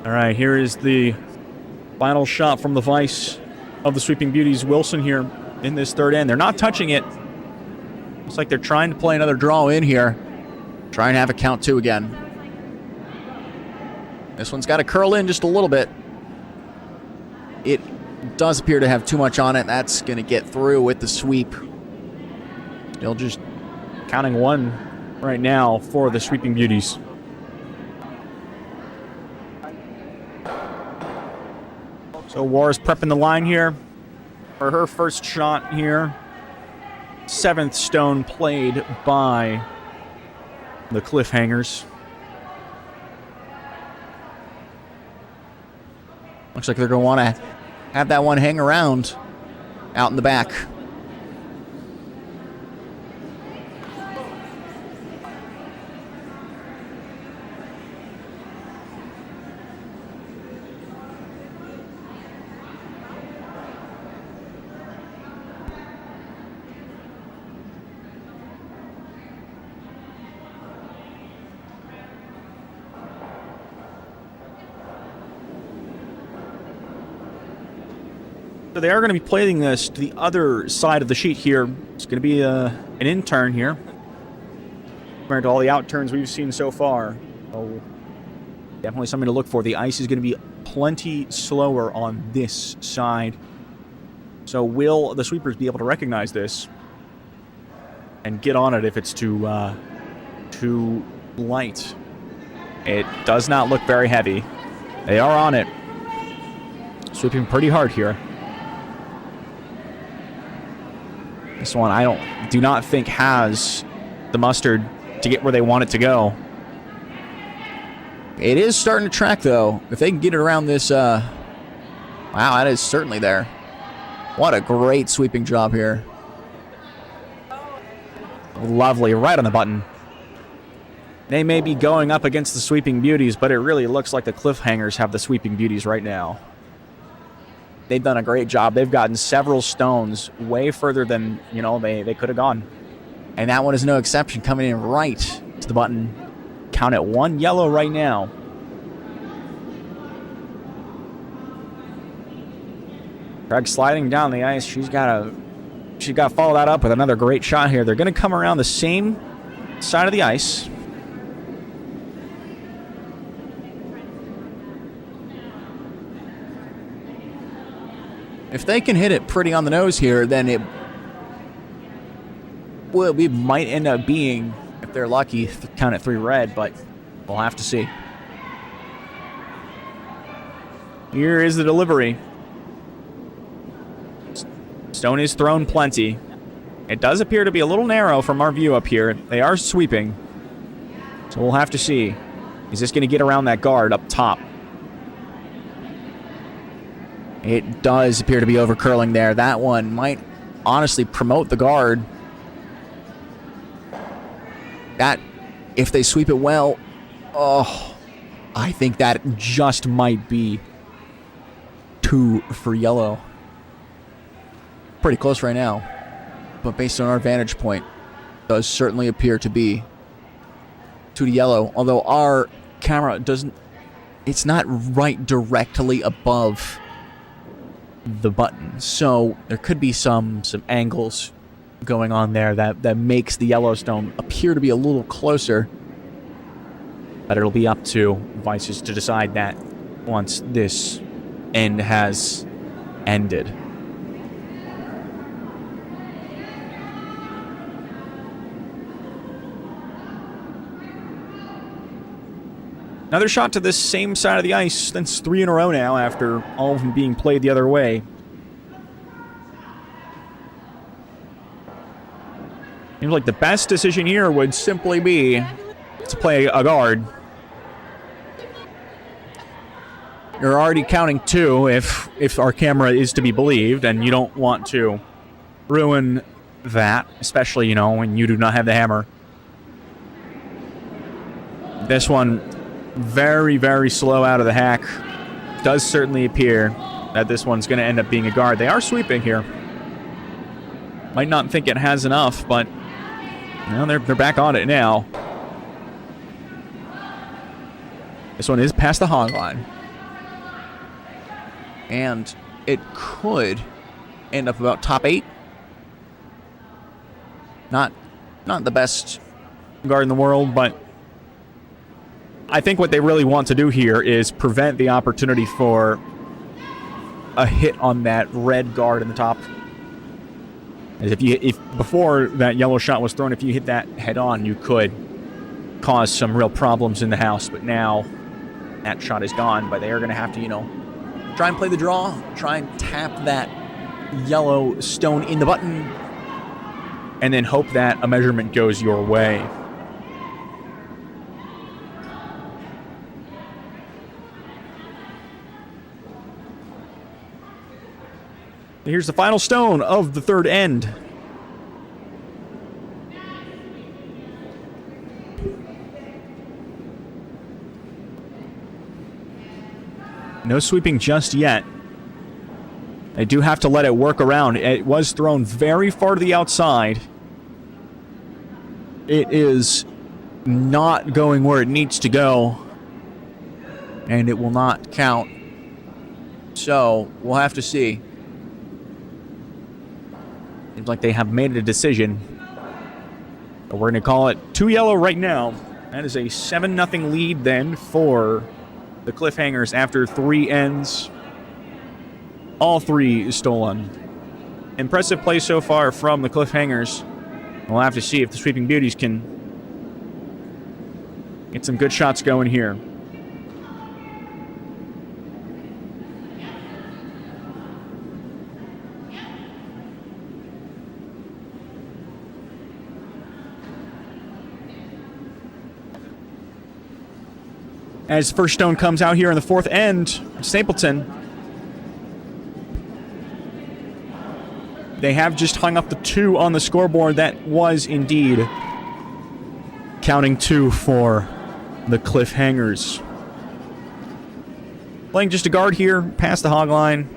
S1: All right, here is the final shot from the vice of the Sweeping Beauties. Wilson here in this third end. They're not touching it. Looks like they're trying to play another draw in here. Try and have a count 2 again. This one's got to curl in just a little bit. It does appear to have too much on it. That's going to get through with the sweep. Still just counting 1 right now for the Sweeping Beauties. So War is prepping the line here for her first shot here. 7th stone played by the Cliffhangers. Looks like they're going to want to have that one hang around out in the back. So they are going to be playing this to the other side of the sheet here. It's going to be an in turn here compared to all the out turns we've seen so far. So definitely something to look for. The ice is going to be plenty slower on this side. So will the sweepers be able to recognize this and get on it if it's too light? It does not look very heavy. They are on it. Sweeping pretty hard here. This one I do not think has the mustard to get where they want it to go. It is starting to track though. If they can get it around this, wow, that is certainly there. What a great sweeping job here. Lovely, right on the button. They may be going up against the Sweeping Beauties, but it really looks like the Cliffhangers have the Sweeping Beauties right now. They've done a great job. They've gotten several stones way further than, they could have gone. And that one is no exception, coming in right to the button. Count it 1 yellow right now. Craig sliding down the ice. She's got to follow that up with another great shot here. They're going to come around the same side of the ice. If they can hit it pretty on the nose here, then we might end up being, if they're lucky, count at 3 red, but we'll have to see. Here is the delivery. Stone is thrown plenty. It does appear to be a little narrow from our view up here. They are sweeping. So we'll have to see. Is this going to get around that guard up top? It does appear to be over curling there. That one might honestly promote the guard. That, if they sweep it well, oh, I think that just might be 2 for yellow. Pretty close right now, but based on our vantage point, does certainly appear to be 2 to yellow, although our camera doesn't, it's not right directly above the button, so there could be some angles going on there that makes the Yellowstone appear to be a little closer, but it'll be up to Vices to decide that once this end has ended. Another shot to this same side of the ice. That's 3 in a row now after all of them being played the other way. Seems like the best decision here would simply be to play a guard. You're already counting 2 if our camera is to be believed, and you don't want to ruin that, especially, when you do not have the hammer. This one, very, very slow out of the hack. Does certainly appear that this one's going to end up being a guard. They are sweeping here. Might not think it has enough, but they're back on it now. This one is past the hog line. And it could end up about top 8. Not the best guard in the world, but I think what they really want to do here is prevent the opportunity for a hit on that red guard in the top. As if before that yellow shot was thrown, if you hit that head on, you could cause some real problems in the house. But now that shot is gone. But they are going to have to, try and play the draw, try and tap that yellow stone in the button, and then hope that a measurement goes your way. Here's the final stone of the third end. No sweeping just yet. They do have to let it work around. It was thrown very far to the outside. It is not going where it needs to go, and it will not count. So, we'll have to see. Seems like they have made a decision. But we're going to call it 2 yellow right now. That is a 7-0 lead then for the Cliffhangers after 3 ends. All 3 stolen. Impressive play so far from the Cliffhangers. We'll have to see if the Sweeping Beauties can get some good shots going here. As first stone comes out here in the 4th end, Stapleton. They have just hung up the 2 on the scoreboard. That was indeed counting 2 for the Cliffhangers. Playing just a guard here, past the hog line.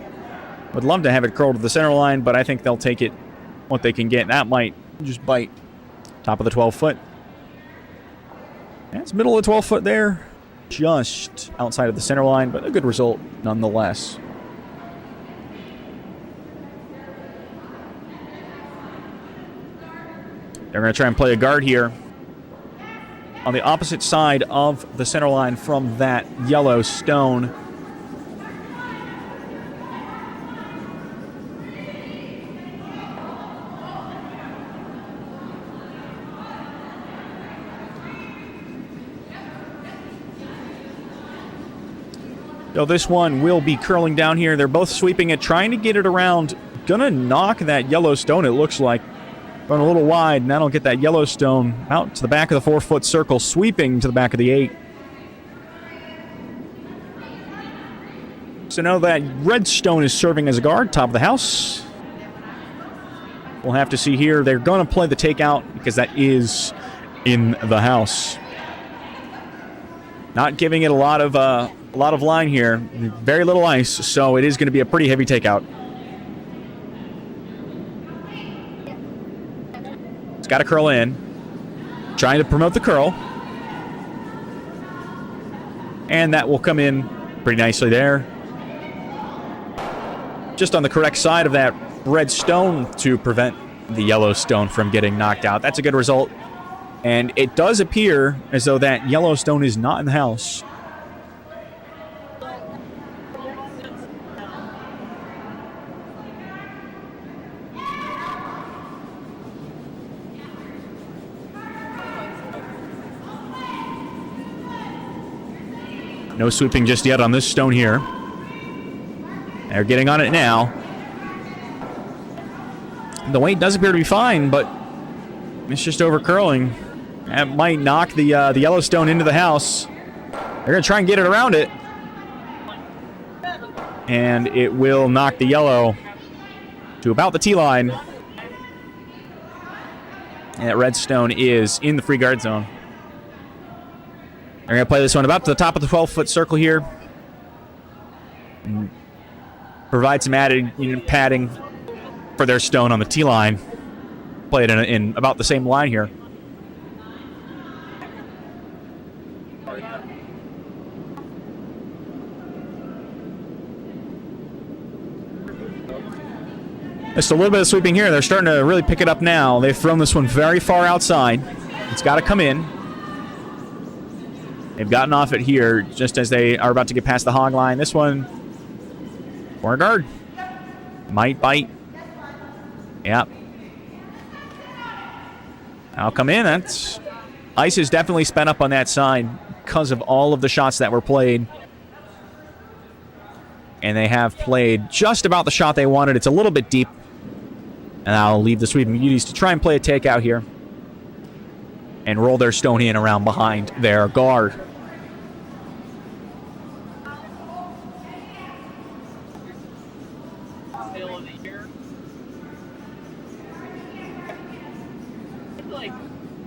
S1: Would love to have it curled to the center line, but I think they'll take it what they can get. That might just bite top of the 12-foot. That's middle of the 12-foot there. Just outside of the center line, but a good result nonetheless. They're going to try and play a guard here on the opposite side of the center line from that yellow stone. So this one will be curling down here. They're both sweeping it, trying to get it around. Gonna knock that yellow stone, it looks like. Going a little wide, and that'll get that yellow stone out to the back of the 4-foot circle, sweeping to the back of the 8. So now that red stone is serving as a guard, top of the house. We'll have to see here. They're going to play the takeout because that is in the house. Not giving it a lot of line here. Very little ice, so it is going to be a pretty heavy takeout. It's got to curl in. Trying to promote the curl. And that will come in pretty nicely there. Just on the correct side of that red stone to prevent the yellow stone from getting knocked out. That's a good result. And it does appear as though that yellow stone is not in the house. No sweeping just yet on this stone here. They're getting on it now. The weight does appear to be fine, but it's just over curling. That might knock the yellow stone into the house. They're going to try and get it around it. And it will knock the yellow to about the tee line. And that red stone is in the free guard zone. They're going to play this one about to the top of the 12-foot circle here. And provide some added padding for their stone on the tee line. Play it in about the same line here. Just a little bit of sweeping here. They're starting to really pick it up now. They've thrown this one very far outside. It's got to come in. They've gotten off it here just as they are about to get past the hog line. This one, corner guard. Might bite. Yep. I'll come in. That's ice is definitely spent up on that side because of all of the shots that were played. And they have played just about the shot they wanted. It's a little bit deep. And I'll leave the Sweeping Beauties to try and play a takeout here. And roll their stone in around behind their guard.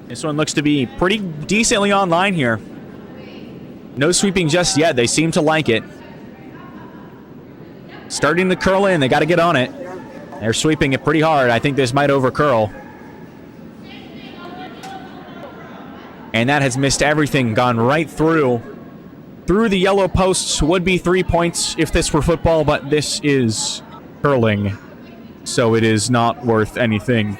S1: This one looks to be pretty decently online here. No sweeping just yet. They seem to like it. Starting to curl in. They got to get on it. They're sweeping it pretty hard. I think this might over curl. And that has missed everything. Gone right through. Through the yellow posts. Would be 3 points if this were football, but this is curling. So it is not worth anything.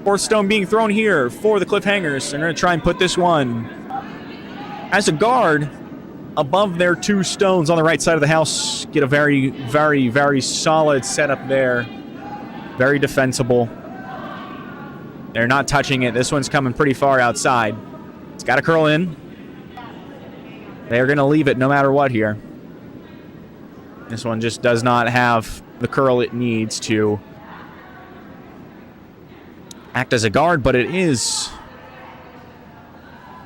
S1: Fourth stone being thrown here for the Cliffhangers. They're going to try and put this one as a guard above their 2 stones on the right side of the house. Get a very, very, very solid setup there. Very defensible. They're not touching it. This one's coming pretty far outside. It's got to curl in. They're going to leave it no matter what here. This one just does not have the curl it needs to act as a guard, but it is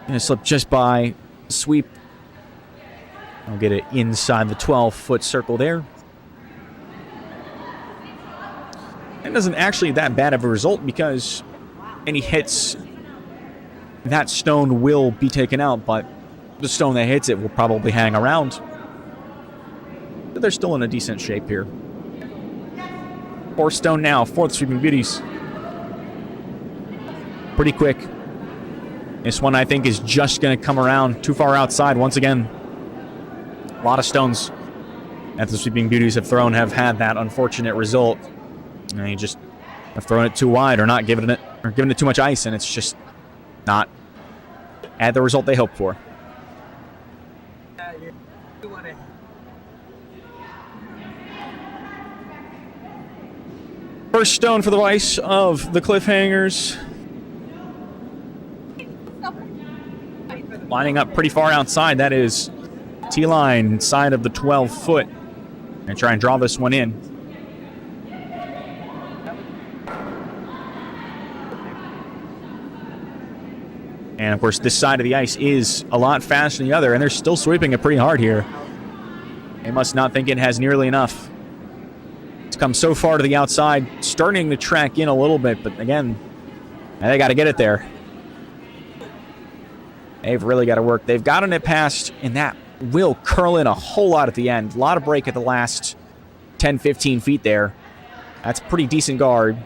S1: going to slip just by. Sweep. I'll get it inside the 12-foot circle there. That isn't actually that bad of a result because any hits, that stone will be taken out, but the stone that hits it will probably hang around. But they're still in a decent shape here. 4 stone now for the Sweeping Beauties. Pretty quick. This one, I think, is just going to come around too far outside once again. A lot of stones that the Sweeping Beauties have thrown have had that unfortunate result. And they just have thrown it too wide or not given it too much ice, and it's just not had the result they hoped for. First stone for the Vice of the Cliffhangers. lining up pretty far outside. That is T-line side of the 12-foot. And try and draw this one in. And, of course, this side of the ice is a lot faster than the other, and they're still sweeping it pretty hard here. They must not think it has nearly enough. It's come so far to the outside, starting to track in a little bit, but, again, they got to get it there. They've really got to work. They've gotten it past, and that will curl in a whole lot at the end. A lot of break at the last 10, 15 feet there. That's pretty decent guard.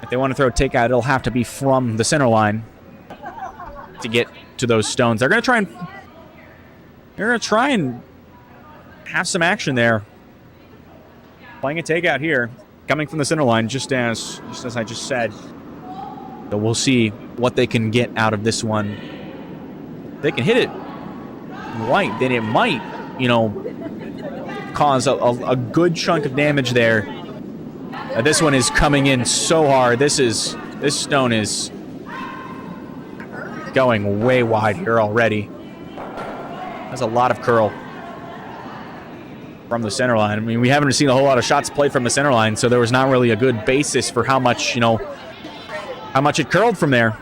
S1: If they want to throw a takeout, it'll have to be from the center line to get to those stones. They're going to try and have some action there. Playing a takeout here, coming from the center line, just as I just said. So we'll see what they can get out of this one. If they can hit it right, then it might, cause a good chunk of damage there. This one is coming in so hard. This stone is going way wide here already. That's a lot of curl from the center line. I mean, we haven't seen a whole lot of shots played from the center line, so there was not really a good basis for how much it curled from there.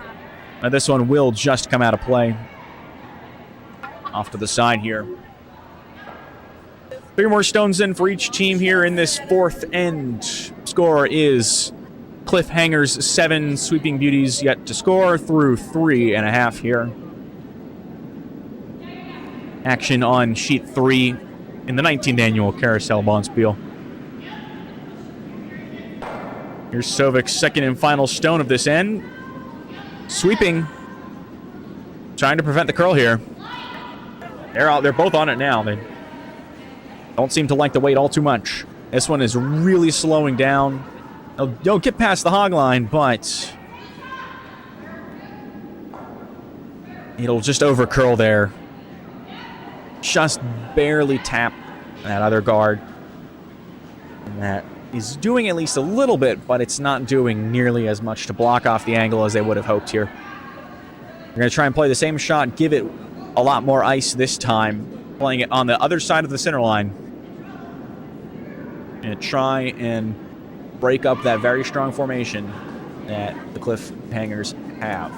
S1: This one will just come out of play. Off to the side here. 3 more stones in for each team here in this fourth end. Score is Cliffhangers 7, Sweeping Beauties yet to score through 3.5 here. Action on sheet 3 in the 19th annual Carosella Bonspiel. Here's Sovic's second and final stone of this end. Sweeping. Trying to prevent the curl here. They're both on it now. They don't seem to like the weight all too much. This one is really slowing down. They'll get past the hog line, but it'll just over curl there. Just barely tap that other guard. And that is doing at least a little bit, but it's not doing nearly as much to block off the angle as they would have hoped here. They're going to try and play the same shot, give it a lot more ice this time, playing it on the other side of the center line. And try and break up that very strong formation that the Cliffhangers have.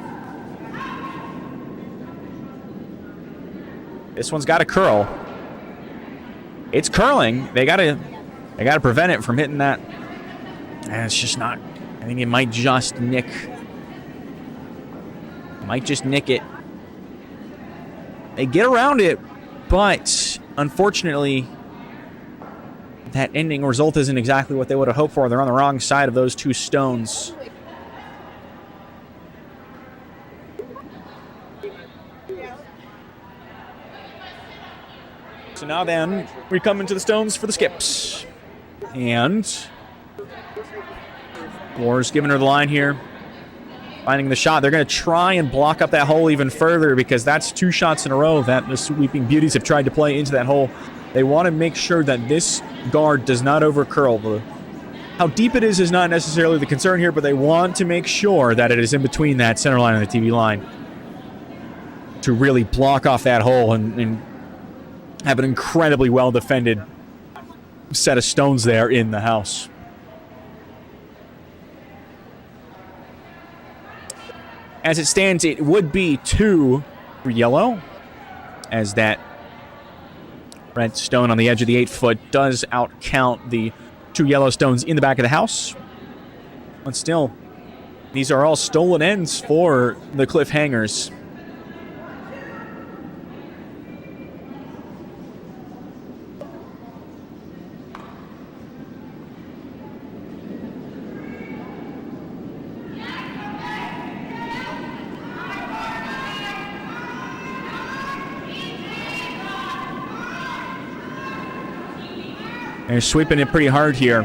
S1: This one's got to curl. It's curling. They gotta prevent it from hitting that. And it's just not. I think it might just nick. Might just nick it. They get around it, but unfortunately, that ending result isn't exactly what they would have hoped for. They're on the wrong side of those 2 stones. So now then, we come into the stones for the skips. And War's giving her the line here. Finding the shot. They're going to try and block up that hole even further because that's 2 shots in a row that the Sweeping Beauties have tried to play into that hole. They want to make sure that this guard does not overcurl. How deep it is not necessarily the concern here, but they want to make sure that it is in between that center line and the TV line to really block off that hole and have an incredibly well-defended set of stones there in the house. As it stands, it would be 2 for yellow, as that red stone on the edge of the 8-foot does outcount the 2 yellow stones in the back of the house. But still, these are all stolen ends for the Cliffhangers. They're sweeping it pretty hard here.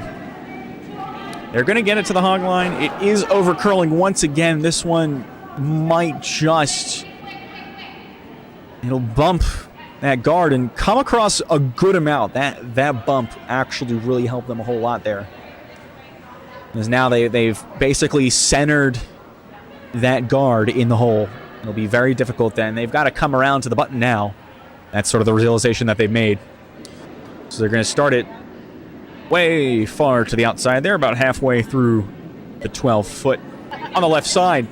S1: They're going to get it to the hog line. It is overcurling once again. This one might just... It'll bump that guard and come across a good amount. That bump actually really helped them a whole lot there. Because now they've basically centered that guard in the hole. It'll be very difficult then. They've got to come around to the button now. That's sort of the realization that they've made. So they're going to start it way far to the outside. They're about halfway through the 12-foot on the left side.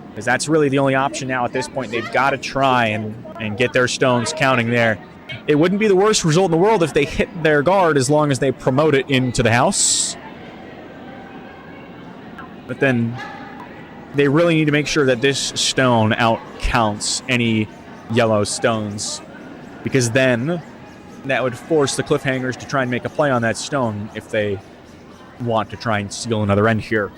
S1: Because that's really the only option now at this point. They've got to try and get their stones counting there. It wouldn't be the worst result in the world if they hit their guard as long as they promote it into the house. But then they really need to make sure that this stone outcounts any yellow stones. Because then that would force the cliffhangers to try and make a play on that stone if they want to try and steal another end here.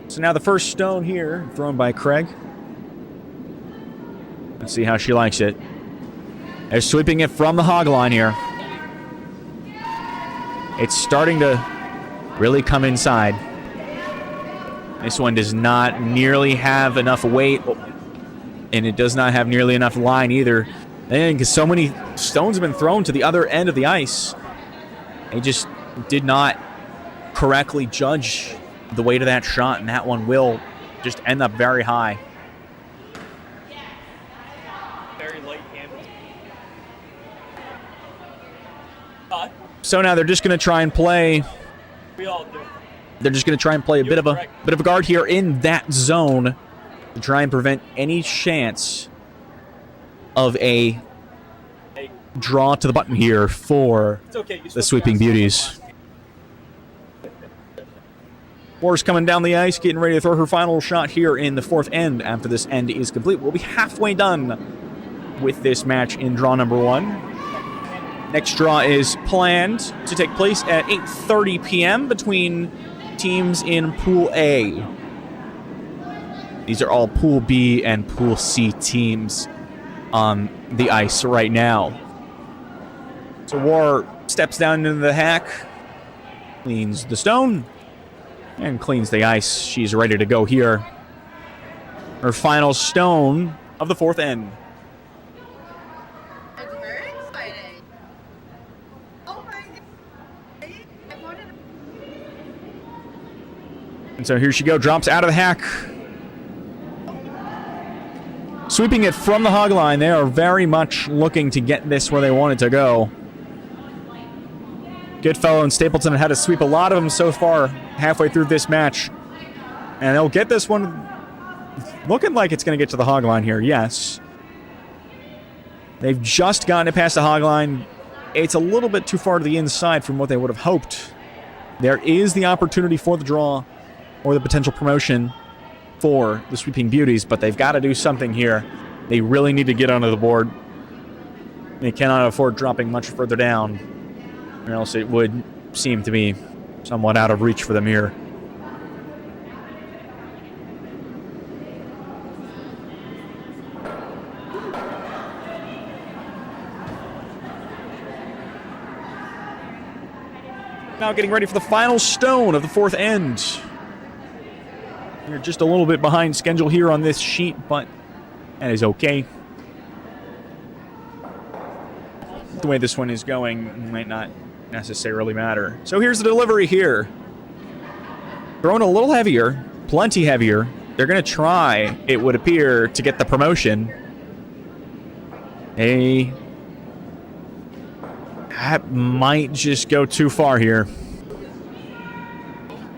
S1: So now the first stone here, thrown by Craig. Let's see how she likes it. They're sweeping it from the hog line here. It's starting to really come inside. This one does not nearly have enough weight, and it does not have nearly enough line either. And because so many stones have been thrown to the other end of the ice, they just did not correctly judge the weight of that shot, and that one will just end up very high.
S2: Very light-handed.
S1: So now they're just going to try and play.
S2: We all do.
S1: They're just going to try and play a bit of a guard here in that zone to try and prevent any chance of a draw to the button here for the Sweeping Beauties. Moore's coming down the ice, getting ready to throw her final shot here in the fourth end. After this end is complete, we'll be halfway done with this match in draw number one. Next draw is planned to take place at 8:30 p.m. between teams in Pool A. These are all Pool B and Pool C teams on the ice right now. So War steps down into the hack, cleans the stone, and cleans the ice. She's ready to go here. Her final stone of the fourth end.
S3: It's very exciting. Oh my God. I wanted
S1: And so here she goes, drops out of the hack. Sweeping it from the hog line. They are very much looking to get this where they want it to go. Goodfellow and Stapleton have had to sweep a lot of them so far halfway through this match. And they'll get this one looking like it's going to get to the hog line here, yes. They've just gotten it past the hog line. It's a little bit too far to the inside from what they would have hoped. There is the opportunity for the draw or the potential promotion for the Sweeping Beauties, but they've got to do something here. They really need to get onto the board. They cannot afford dropping much further down, or else it would seem to be somewhat out of reach for them here. Now getting ready for the final stone of the fourth end. We're just a little bit behind schedule here on this sheet, but that is okay. The way this one is going might not necessarily matter. So here's the delivery here. Thrown a little heavier, plenty heavier. They're going to try, it would appear, to get the promotion. That might just go too far here.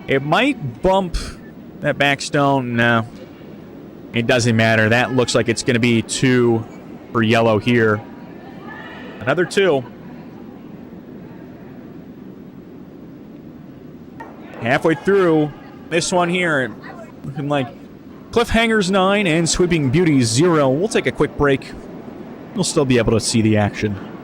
S1: It might bump that back stone. No. It doesn't matter. That looks like it's going to be 2 for yellow here. Another 2. Halfway through this one here. Looking like Cliffhangers 9 and Sweeping Beauties 0. We'll take a quick break. We'll still be able to see the action.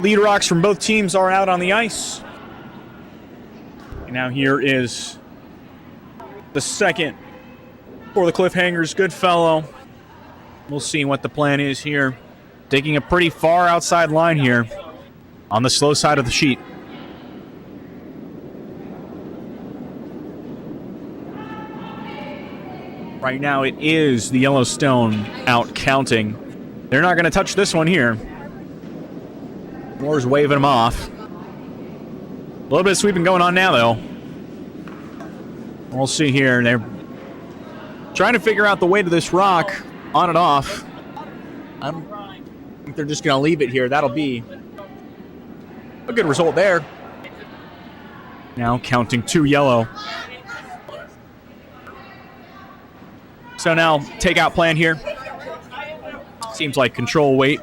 S1: Lead rocks from both teams are out on the ice. And now here is the second for the Cliffhangers, Goodfellow. We'll see what the plan is here. Taking a pretty far outside line here on the slow side of the sheet. Right now it is the Yellowstone out counting. They're not going to touch this one here. Moore's waving them off. A little bit of sweeping going on now, though. We'll see here. They're trying to figure out the weight of this rock on and off. I think they're just going to leave it here. That'll be a good result there. Now counting 2 yellow. So now, takeout plan here. Seems like control weight.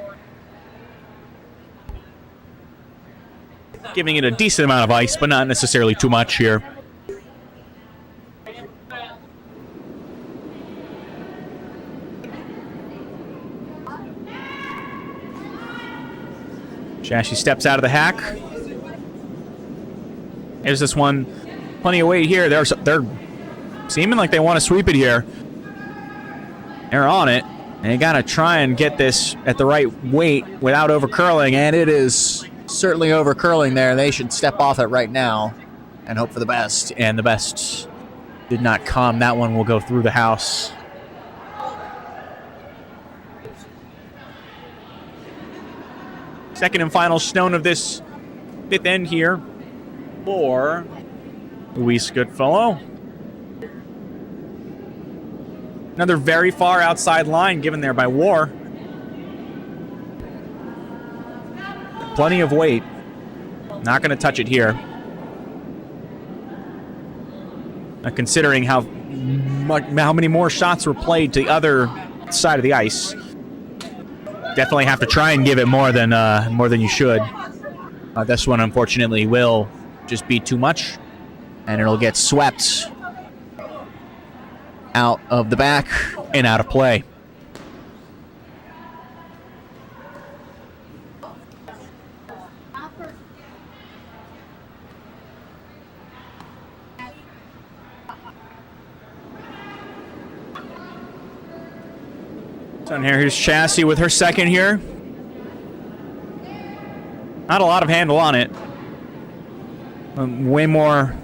S1: Giving it a decent amount of ice, but not necessarily too much here. Chassis steps out of the hack. There's this one. Plenty of weight here. They're seeming like they want to sweep it here. They're on it. They got to try and get this at the right weight without overcurling, and it is certainly overcurling there. They should step off it right now and hope for the best. And the best did not come. That one will go through the house. Second and final stone of this fifth end here for Luis Goodfellow. Another very far outside line given there by War. Plenty of weight. Not going to touch it here. Considering how many more shots were played to the other side of the ice. Definitely have to try and give it more than you should. This one, unfortunately, will just be too much. And it'll get swept out of the back and out of play. So here's Chassis with her second here. Not a lot of handle on it. Way more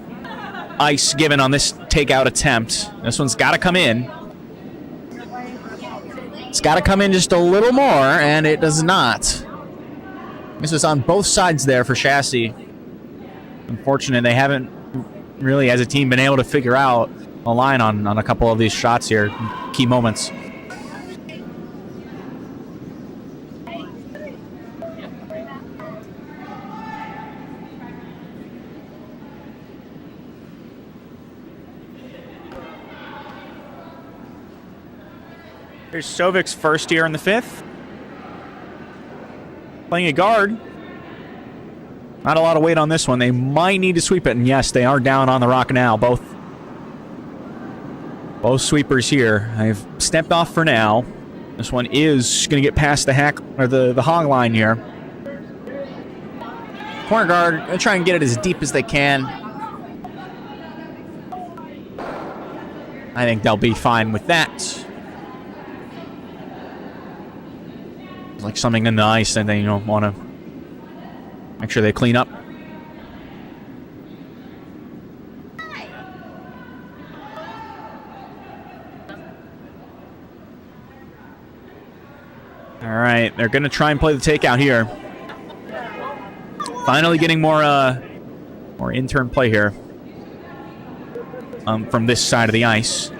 S1: ice given on this takeout attempt. This one's got to come in. It's got to come in just a little more, and it does not. This is on both sides there for Chassis. Unfortunate, they haven't really, as a team, been able to figure out a line on a couple of these shots here. Key moments. Here's Sovic's first here in the fifth. Playing a guard. Not a lot of weight on this one. They might need to sweep it, and yes, they are down on the rock now. Both sweepers here. They've stepped off for now. This one is going to get past the hack or the hog line here. Corner guard going to try and get it as deep as they can. I think they'll be fine with that. Like something in the ice, and they want to make sure they clean up. All right, they're going to try and play the takeout here. Finally getting more in-turn play here from this side of the ice.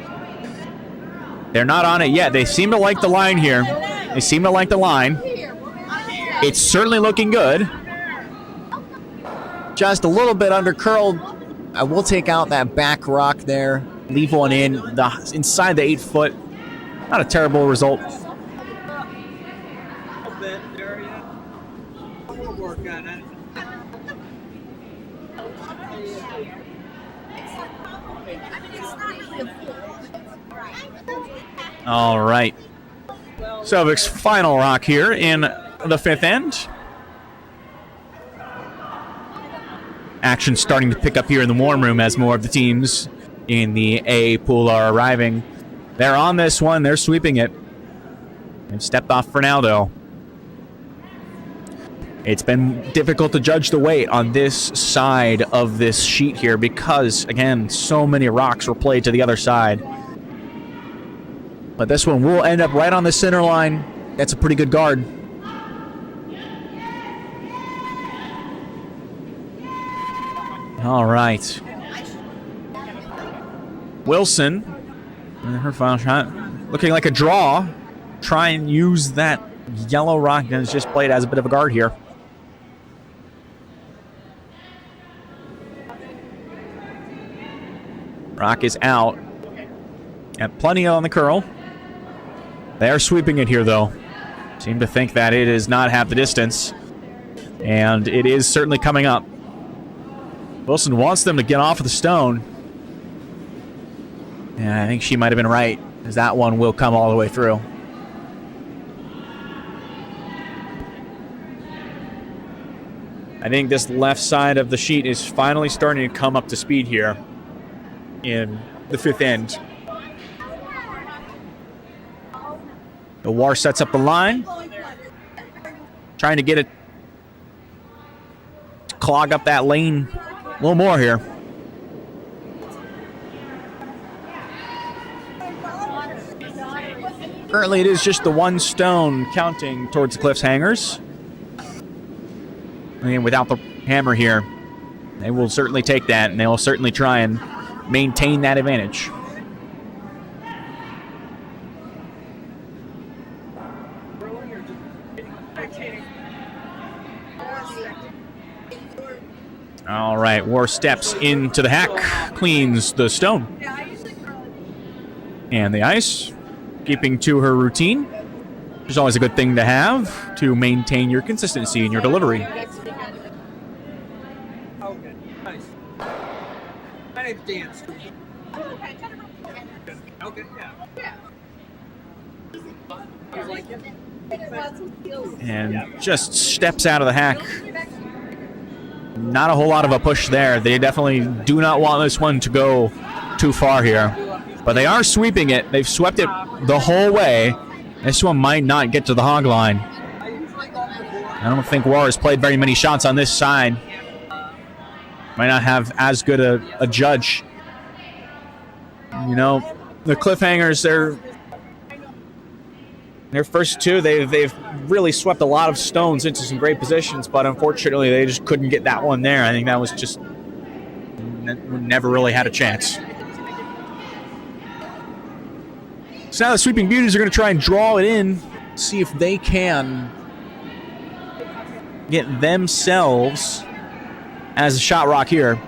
S1: They're not on it yet. They seem to like the line here. They seem to like the line. It's certainly looking good. Just a little bit undercurled. I will take out that back rock there. Leave one inside the 8 foot. Not a terrible result. All right. Sovic's final rock here in the fifth end. action starting to pick up here in the warm room as more of the teams in the A pool are arriving. They're on this one. They're sweeping it. They've stepped off for now, though. It's been difficult to judge the weight on this side of this sheet here because, again, so many rocks were played to the other side. But this one will end up right on the center line. That's a pretty good guard. All right. Wilson, her final shot, looking like a draw. Try and use that yellow rock that is just played as a bit of a guard here. Rock is out. And plenty on the curl. They are sweeping it here, though. Seem to think that it is not half the distance. And it is certainly coming up. Wilson wants them to get off of the stone. And I think she might have been right, as that one will come all the way through. I think this left side of the sheet is finally starting to come up to speed here in the fifth end. The War sets up the line. Trying to get it to clog up that lane a little more here. Currently, it is just the one stone counting towards the cliff's hangers. And without the hammer here, they will certainly take that, and they will certainly try and maintain that advantage. All right, War steps into the hack, cleans the stone. And the ice, keeping to her routine, which is always a good thing to have to maintain your consistency in your delivery.
S4: My name's Dan. Okay, yeah.
S1: And just steps out of the hack. Not a whole lot of a push there. They definitely do not want this one to go too far here. But they are sweeping it. They've swept it the whole way. This one might not get to the hog line. I don't think War has played very many shots on this side. Might not have as good a judge. You know, the cliffhangers, their first two, they've really swept a lot of stones into some great positions, but unfortunately they just couldn't get that one there. I think that was just never really had a chance. So now the Sweeping Beauties are going to try and draw it in, see if they can get themselves as a shot rock here.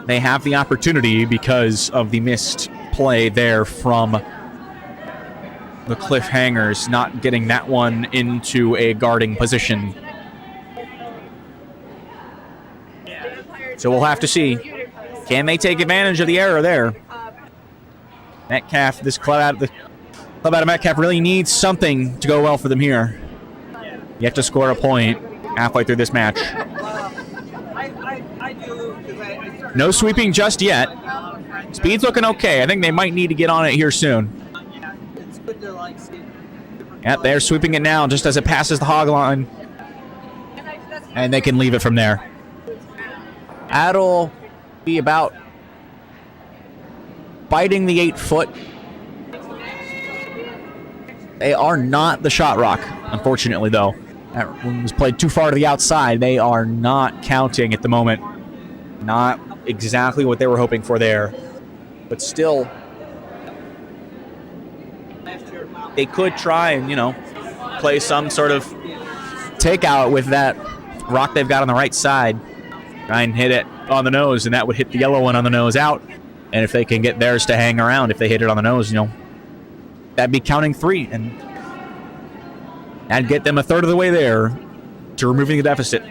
S1: They have the opportunity because of the missed play there from the cliffhangers, not getting that one into a guarding position. So we'll have to see. Can they take advantage of the error there? Metcalf, this club out of Metcalf really needs something to go well for them here. You have to score a point halfway through this match. No sweeping just yet. Speed's looking okay. I think they might need to get on it here soon. Yep, they're sweeping it now just as it passes the hog line. And they can leave it from there. That'll be about biting the 8 foot. They are not the shot rock, unfortunately, though. That one was played too far to the outside. They are not counting at the moment. Not exactly what they were hoping for there. But still, they could try and, play some sort of takeout with that rock they've got on the right side. Try and hit it on the nose, and that would hit the yellow one on the nose out. And if they can get theirs to hang around, if they hit it on the nose, that'd be counting 3. And that'd get them a third of the way there to removing the deficit.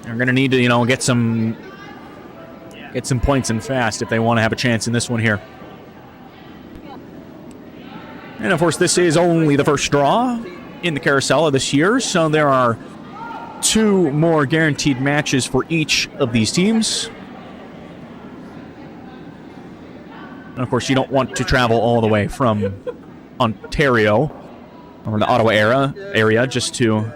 S1: They're going to need to, get some points in fast if they want to have a chance in this one here. And, of course, this is only the first draw in the Carosella this year, so there are 2 more guaranteed matches for each of these teams. And of course, you don't want to travel all the way from Ontario or the Ottawa area just to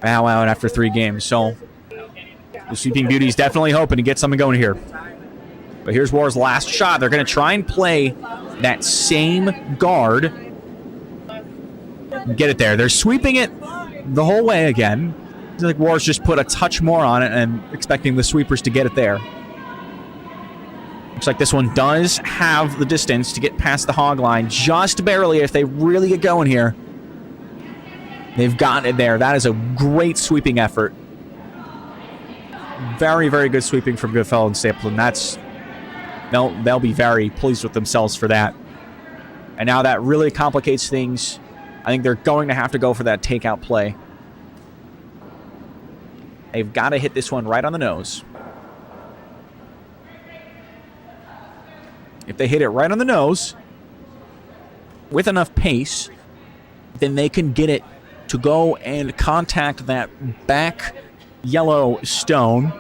S1: bow out after 3 games. So the Sweeping Beauties definitely hoping to get something going here. But here's War's last shot. They're going to try and play that same guard. Get it there. They're sweeping it the whole way again. It's like War's just put a touch more on it and expecting the sweepers to get it there. Looks like this one does have the distance to get past the hog line just barely if they really get going here. They've gotten it there. That is a great sweeping effort. Very, very good sweeping from Goodfellow and Stapleton. They'll be very pleased with themselves for that. And now that really complicates things. I think they're going to have to go for that takeout play. They've got to hit this one right on the nose. If they hit it right on the nose with enough pace, then they can get it to go and contact that back yellow stone.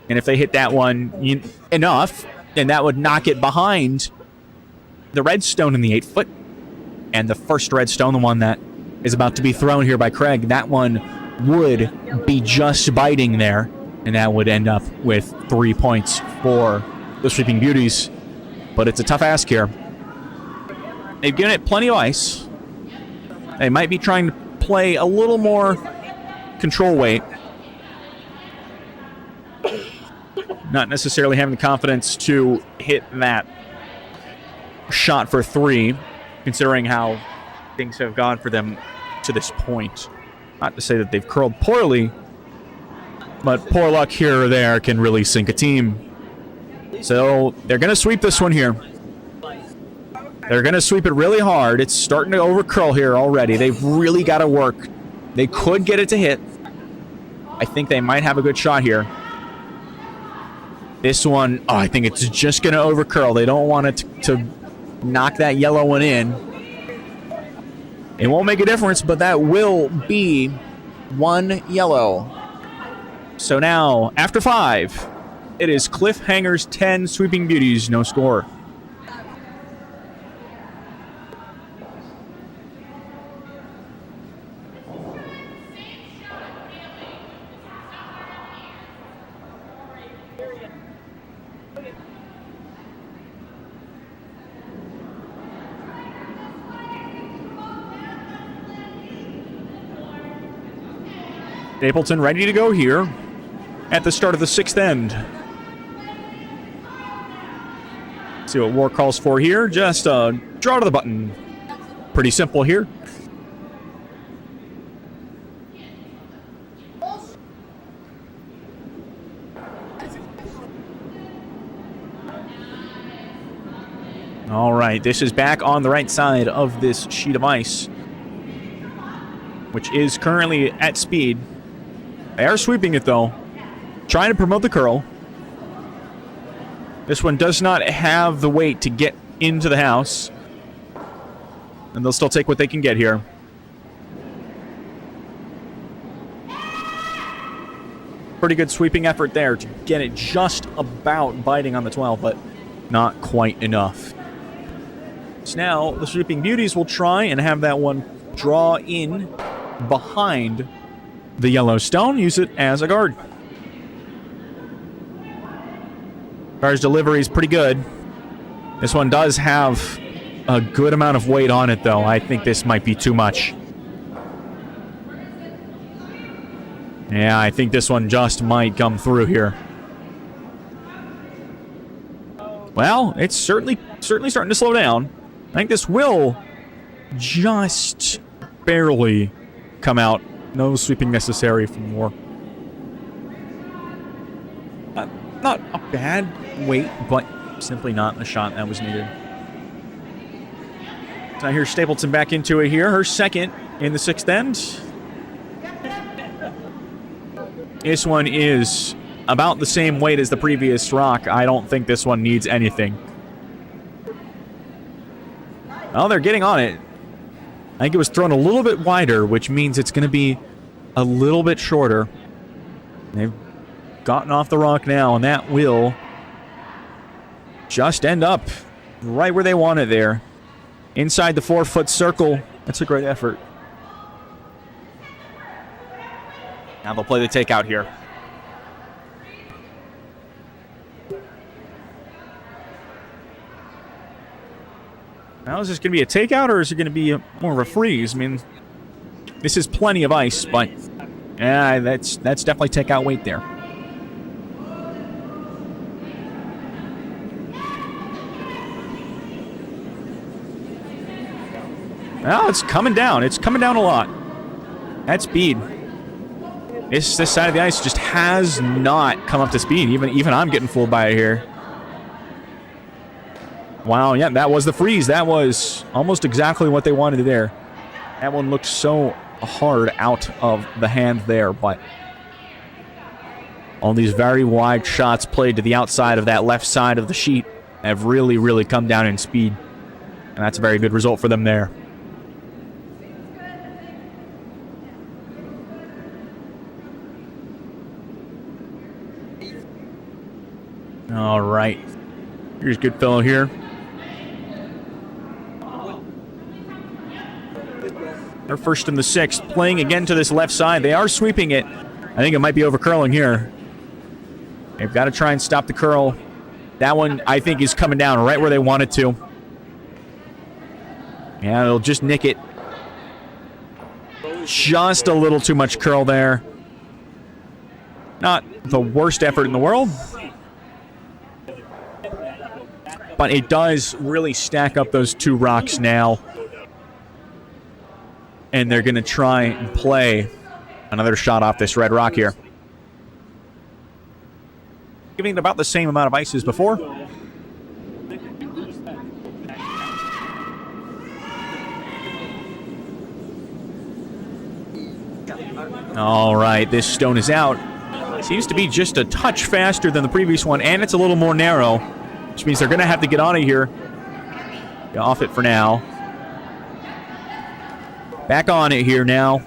S1: And if they hit that one enough, then that would knock it behind the red stone in the 8-foot. And the first red stone, the one that is about to be thrown here by Craig, that one would be just biting there. And that would end up with 3 points for the Sweeping Beauties. But it's a tough ask here. They've given it plenty of ice. They might be trying to play a little more control weight. Not necessarily having the confidence to hit that shot for 3, considering how things have gone for them to this point. Not to say that they've curled poorly, but poor luck here or there can really sink a team. So they're going to sweep this one here. They're going to sweep it really hard. It's starting to overcurl here already. They've really got to work. They could get it to hit. I think they might have a good shot here. This one, I think it's just going to overcurl. They don't want it to knock that yellow one in. It won't make a difference, but that will be 1 yellow. So now, after 5, it is Cliffhangers 10, Sweeping Beauties, no score. Stapleton ready to go here at the start of the 6th end. See what War calls for here. Just draw to the button. Pretty simple here. All right, this is back on the right side of this sheet of ice, which is currently at speed. They are sweeping it, though. Trying to promote the curl. This one does not have the weight to get into the house. And they'll still take what they can get here. Pretty good sweeping effort there to get it just about biting on the 12, but not quite enough. So now the Sweeping Beauties will try and have that one draw in behind the yellow stone, use it as a guard. Guard's delivery is pretty good. This one does have a good amount of weight on it, though. I think this might be too much. Yeah, I think this one just might come through here. Well, it's certainly starting to slow down. I think this will just barely come out. No sweeping necessary from War. Not a bad weight, but simply not a shot that was needed. So now here's Stapleton back into it here. Her second in the 6th end. This one is about the same weight as the previous rock. I don't think this one needs anything. Well, they're getting on it. I think it was thrown a little bit wider, which means it's going to be a little bit shorter. They've gotten off the rock now, and that will just end up right where they want it there. Inside the 4-foot circle. That's a great effort. Now they'll play the takeout here. Now, is this going to be a takeout, or is it going to be more of a freeze? I mean, this is plenty of ice, but yeah, that's definitely takeout weight there. Well, it's coming down. It's coming down a lot. At speed. This side of the ice just has not come up to speed. Even I'm getting fooled by it here. Wow, yeah, that was the freeze. That was almost exactly what they wanted there. That one looked so hard out of the hand there, but all these very wide shots played to the outside of that left side of the sheet have really, really come down in speed. And that's a very good result for them there. All right. Here's Goodfellow here. They're first in the 6th, playing again to this left side. They are sweeping it. I think it might be over curling here. They've got to try and stop the curl. That one, I think, is coming down right where they want it to. Yeah, they'll just nick it. Just a little too much curl there. Not the worst effort in the world. But it does really stack up those 2 rocks now. And they're going to try and play another shot off this red rock here. Giving it about the same amount of ice as before. All right, this stone is out. Seems to be just a touch faster than the previous one, and it's a little more narrow, which means they're going to have to get out of here. Get off it for now. Back on it here now.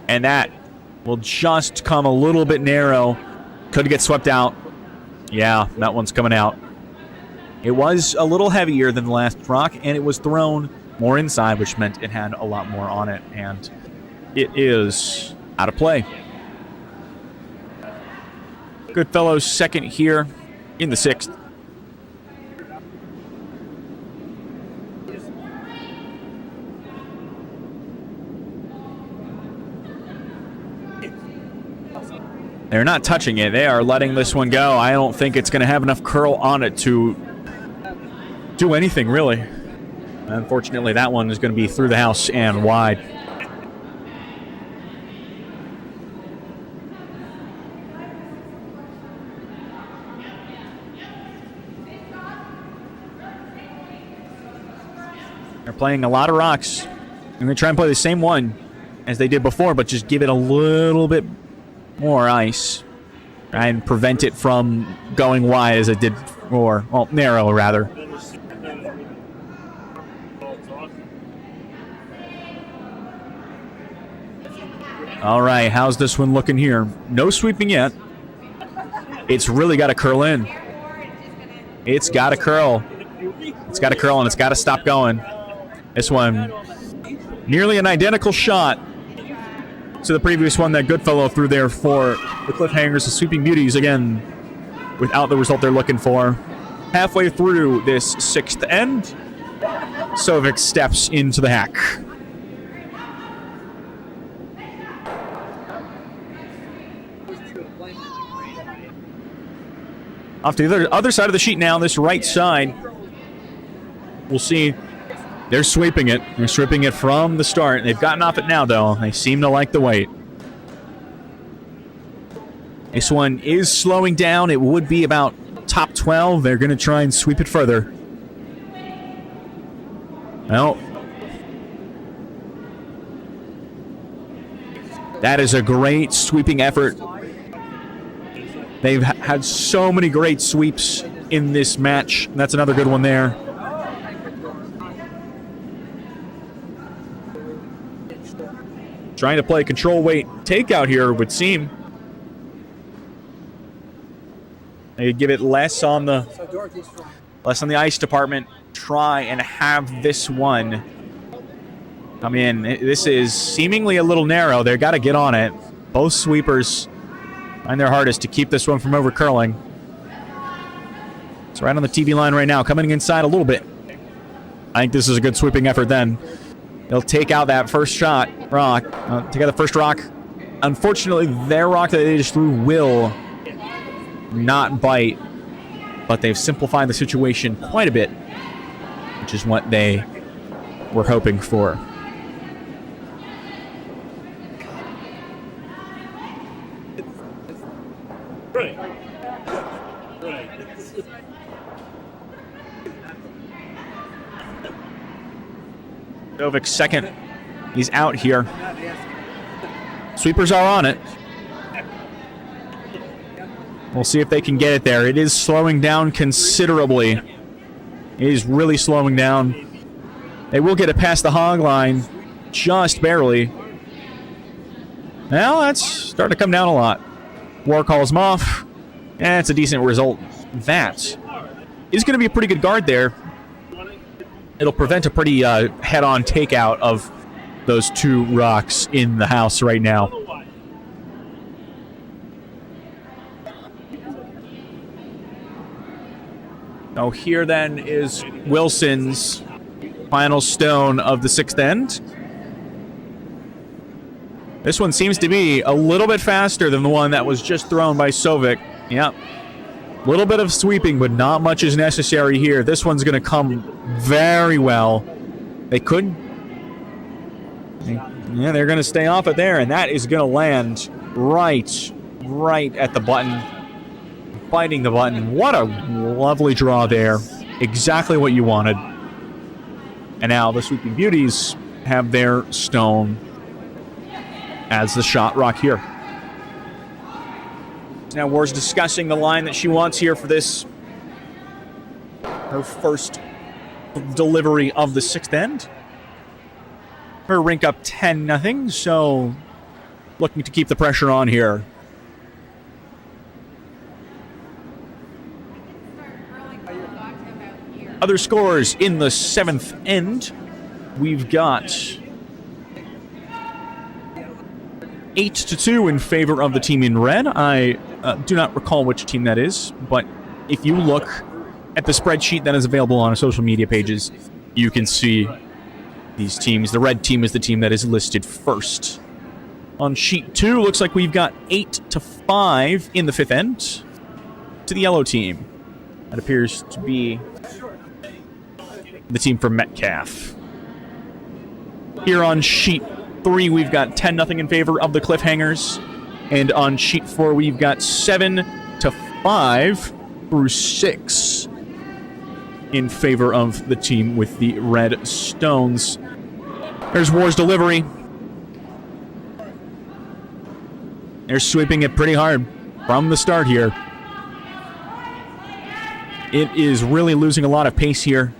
S1: And that will just come a little bit narrow. Could get swept out. Yeah, that one's coming out. It was a little heavier than the last rock, and it was thrown more inside, which meant it had a lot more on it, and it is out of play. Goodfellow's second here in the 6th. They're not touching it. They are letting this one go. I don't think it's going to have enough curl on it to do anything, really. Unfortunately, that one is going to be through the house and wide. They're playing a lot of rocks. I'm going to try and play the same one as they did before, but just give it a little bit more ice and prevent it from going wide as it did before. Well, narrow, rather. All right, how's this one looking here? No sweeping yet. It's really got to curl in. It's got to curl. It's got to curl, and it's got to stop going. This one, nearly an identical shot to the previous one that Goodfellow threw there for the Cliffhangers, the Sweeping Beauties, again, without the result they're looking for. Halfway through this 6th end, Sovic steps into the hack. Off to the other side of the sheet now, this right side. We'll see. They're sweeping it. They're sweeping it from the start. They've gotten off it now, though. They seem to like the weight. This one is slowing down. It would be about top 12. They're going to try and sweep it further. Well, that is a great sweeping effort. They've had so many great sweeps in this match. That's another good one there. Trying to play control weight takeout here, it would seem. They give it less on the ice department. Try and have this one come in. This is seemingly a little narrow. They've got to get on it. Both sweepers trying their hardest to keep this one from over curling. It's right on the TV line right now, coming inside a little bit. I think this is a good sweeping effort then. They'll take out that first shot. Rock. Take out the first rock. Unfortunately, their rock that they just threw will not bite. But they've simplified the situation quite a bit, which is what they were hoping for.
S2: Right.
S1: Dovic's second. He's out here. Sweepers are on it. We'll see if they can get it there. It is slowing down considerably. It is really slowing down. They will get it past the hog line, just barely. Now that's starting to come down a lot. War calls him off. It's a decent result. That is going to be a pretty good guard there. It'll prevent a pretty head-on takeout of those two rocks in the house right now. So here then is Wilson's final stone of the sixth end. This one seems to be a little bit faster than the one that was just thrown by Sovic. Yep. A little bit of sweeping, but not much is necessary here. This one's going to come very well. They could... Yeah, they're going to stay off it there, and that is going to land right at the button. Biting the button. What a lovely draw there. Exactly what you wanted. And now the Sweeping Beauties have their stone as the shot rock here. Now War's discussing the line that she wants here for this, her first delivery of the sixth end. Her rink up 10-0, so looking to keep the pressure on here. Other scores in the seventh end. We've got 8-2 in favor of the team in red. I do not recall which team that is, but if you look at the spreadsheet that is available on our social media pages, you can see these teams. The red team is the team that is listed first. On sheet 2, looks like we've got 8-5 in the fifth end to the yellow team. That appears to be the team from Metcalf. Here on sheet 3, we've got 10-0 in favor of the Cliffhangers. And on sheet 4, we've got 7-5 through 6 in favor of the team with the red stones. There's War's delivery. They're sweeping it pretty hard from the start here. It is really losing a lot of pace here.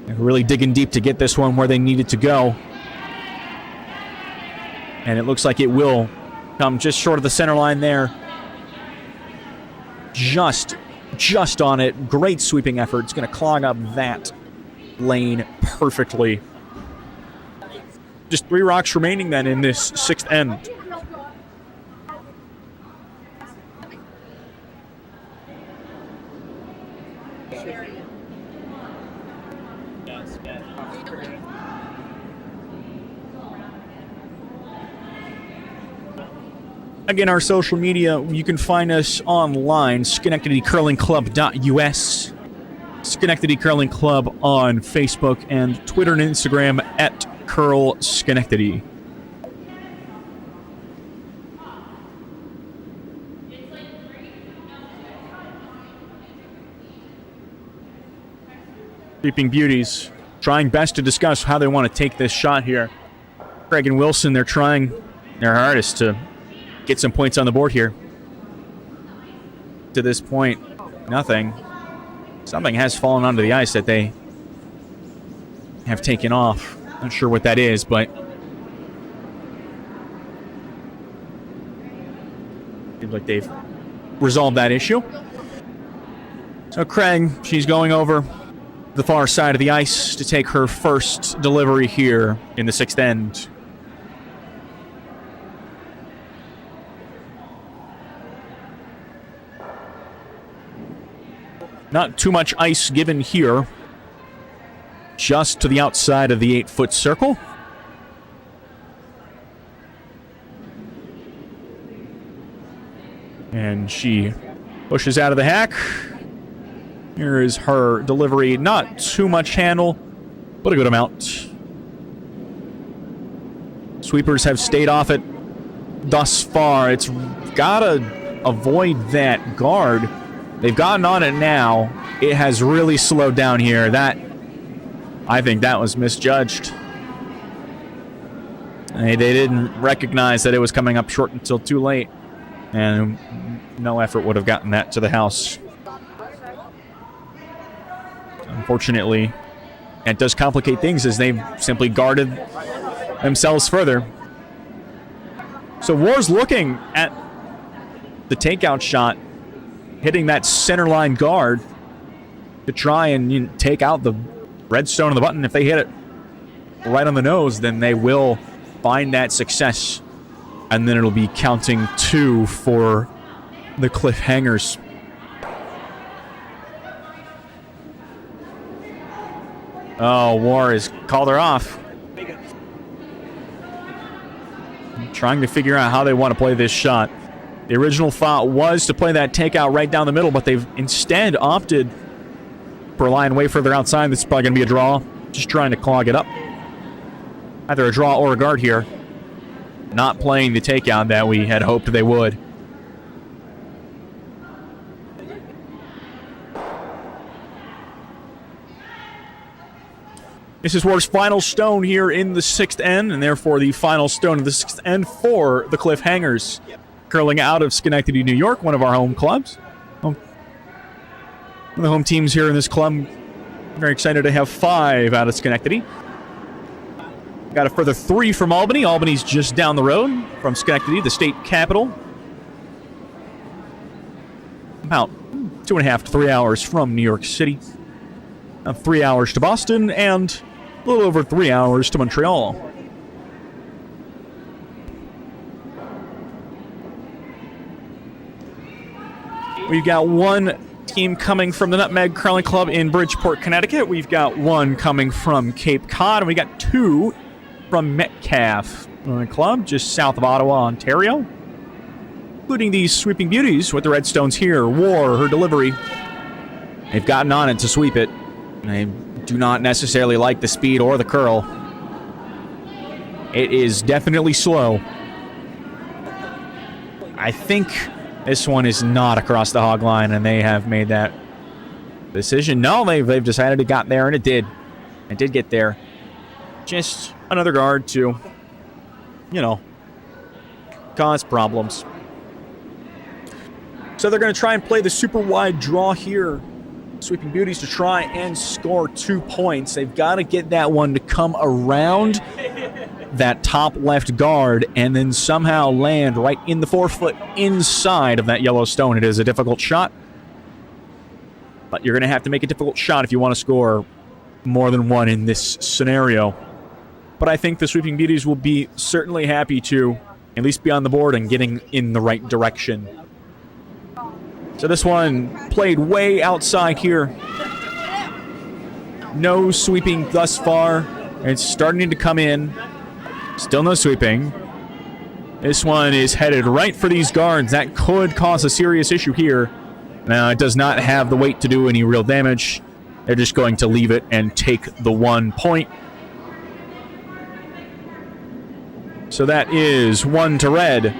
S1: They're really digging deep to get this one where they need it to go. And it looks like it will come just short of the center line there. Just on it. Great sweeping effort. It's going to clog up that lane perfectly. Just 3 rocks remaining then in this sixth end. Again, our social media, you can find us online, SchenectadyCurlingClub.us, Schenectady Curling Club on Facebook, and Twitter and Instagram at Curl Schenectady. Sweeping Beauties trying best to discuss how they want to take this shot here. Craig and Wilson, they're trying their hardest to get some points on the board here. To this point, nothing. Something has fallen onto the ice that they have taken off. Not sure what that is, but Seems like they've resolved that issue. So Craig, she's going over the far side of the ice to take her first delivery here in the 6th end. Not too much ice given here. Just to the outside of the 8-foot circle. And she pushes out of the hack. Here is her delivery. Not too much handle, but a good amount. Sweepers have stayed off it thus far. It's got to avoid that guard. They've gotten on it now. It has really slowed down here. I think that was misjudged. They didn't recognize that it was coming up short until too late. And no effort would have gotten that to the house. Unfortunately, it does complicate things as they've simply guarded themselves further. So War's looking at the takeout shot, hitting that center line guard to try and take out the redstone on the button. If they hit it right on the nose, then they will find that success. And then it'll be counting 2 for the cliffhangers. Oh, War has called her off. Trying to figure out how they want to play this shot. The original thought was to play that takeout right down the middle, but they've instead opted for a line way further outside. This is probably going to be a draw. Just trying to clog it up. Either a draw or a guard here. Not playing the takeout that we had hoped they would. This is War's final stone here in the 6th end, and therefore the final stone of the 6th end for the Cliffhangers. Curling out of Schenectady, New York, one of our home clubs. One of the home teams here in this club. Very excited to have 5 out of Schenectady. Got a further 3 from Albany. Albany's just down the road from Schenectady, the state capital. About 2.5 to 3 hours from New York City. 3 hours to Boston, and a little over 3 hours to Montreal. We've got 1 team coming from the Nutmeg Curling Club in Bridgeport, Connecticut. We've got 1 coming from Cape Cod, and we got 2 from Metcalfe Club, just south of Ottawa, Ontario. Including these Sweeping Beauties with the Redstones here. War, her delivery. They've gotten on it to sweep it. They do not necessarily like the speed or the curl. It is definitely slow. I think this one is not across the hog line, and they have made that decision. No, they've decided it got there, and it did. It did get there. Just another guard to, cause problems. So they're going to try and play the super wide draw here. Sweeping Beauties to try and score 2 points. They've got to get that one to come around that top left guard and then somehow land right in the 4-foot inside of that yellow stone. It is a difficult shot, but you're going to have to make a difficult shot if you want to score more than 1 in this scenario. But I think the Sweeping Beauties will be certainly happy to at least be on the board and getting in the right direction. So this one played way outside here. No sweeping thus far. It's starting to come in. Still no sweeping. This one is headed right for these guards. That could cause a serious issue here. Now, it does not have the weight to do any real damage. They're just going to leave it and take the 1 point. So that is 1 to red.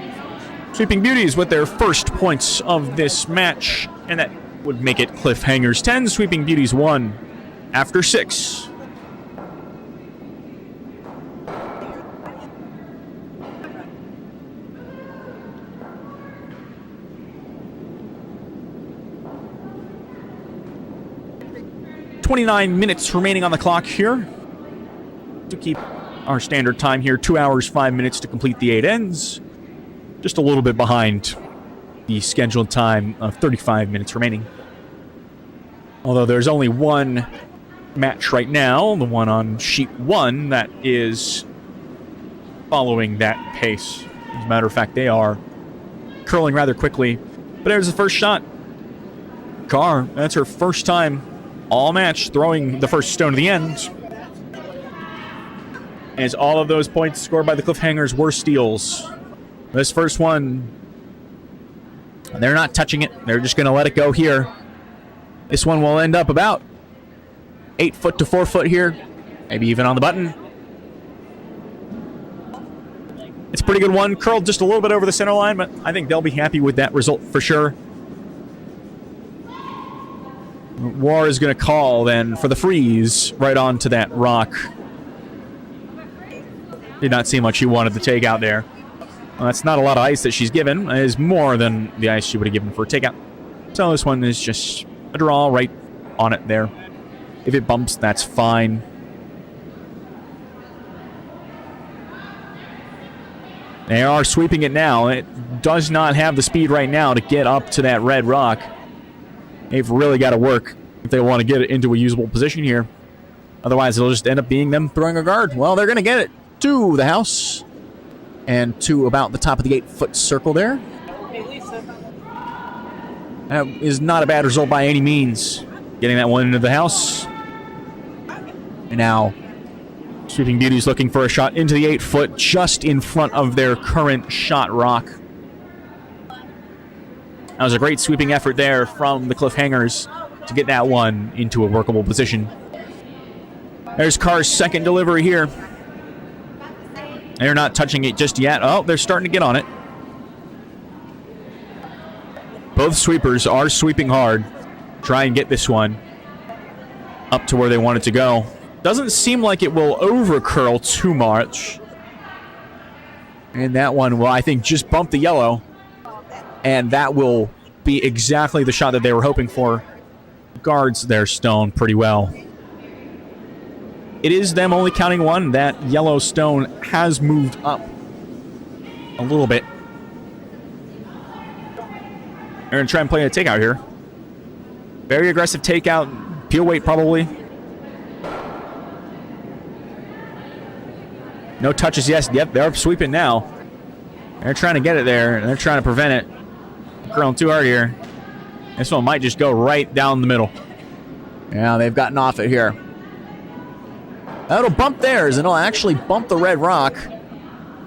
S1: Sweeping Beauties with their first points of this match, and that would make it Cliffhangers 10, Sweeping Beauties 1 after 6. .29 remaining on the clock here to keep our standard time here. 2 hours, 5 minutes to complete the 8 ends. Just a little bit behind the scheduled time of 35 minutes remaining. Although there's only one match right now, the one on sheet 1, that is following that pace. As a matter of fact, they are curling rather quickly. But there's the first shot. Carr, that's her first time all match throwing the first stone to the end. As all of those points scored by the Cliffhangers were steals. This first one, they're not touching it. They're just going to let it go here. This one will end up about 8 foot to 4 foot here. Maybe even on the button. It's a pretty good one. Curled just a little bit over the center line, but I think they'll be happy with that result for sure. War is going to call then for the freeze right onto that rock. Did not seem like she wanted to take out there. Well, that's not a lot of ice that she's given. It is more than the ice she would have given for a takeout. So this one is just a draw right on it there. If it bumps, that's fine. They are sweeping it now. It does not have the speed right now to get up to that red rock. They've really got to work if they want to get it into a usable position here. Otherwise, it'll just end up being them throwing a guard. Well, they're going to get it to the house and to about the top of the 8 foot circle there. That is not a bad result by any means. Getting that one into the house. And now, Sweeping Beauty's looking for a shot into the 8 foot just in front of their current shot rock. That was a great sweeping effort there from the Cliffhangers to get that one into a workable position. There's Carr's second delivery here. They're not touching it just yet. Oh, they're starting to get on it. Both sweepers are sweeping hard. Try and get this one up to where they want it to go. Doesn't seem like it will over-curl too much. And that one will, I think, just bump the yellow. And that will be exactly the shot that they were hoping for. Guards their stone pretty well. It is them only counting one. That yellow stone has moved up a little bit. They're going to try and play a takeout here. Very aggressive takeout. Peel weight probably. No touches, yes. Yep, they're sweeping now. They're trying to get it there, and they're trying to prevent it. Curling too hard here. This one might just go right down the middle. Yeah, they've gotten off it here. That'll bump theirs, and it'll actually bump the red rock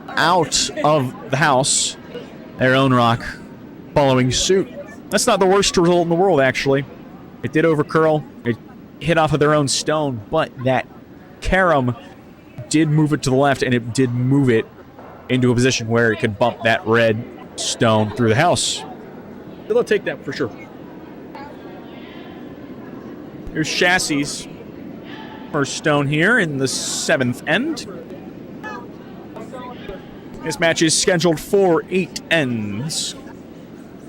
S1: out of the house. Their own rock following suit. That's not the worst result in the world, actually. It did overcurl. It hit off of their own stone, but that carom did move it to the left, and it did move it into a position where it could bump that red stone through the house. They'll take that for sure. Here's Chassis. First stone here in the 7th end. This match is scheduled for 8 ends.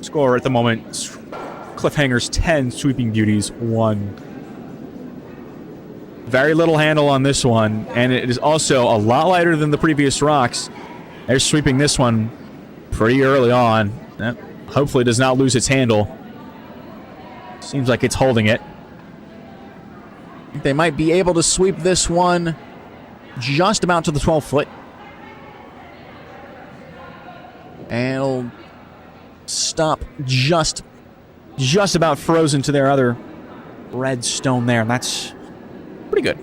S1: Score at the moment, Cliffhangers 10, Sweeping Beauties 1. Very little handle on this one, and it is also a lot lighter than the previous rocks. They're sweeping this one pretty early on. That hopefully does not lose its handle. Seems like it's holding it. They might be able to sweep this one just about to the 12 foot. And it'll stop just about frozen to their other red stone there. And that's pretty good.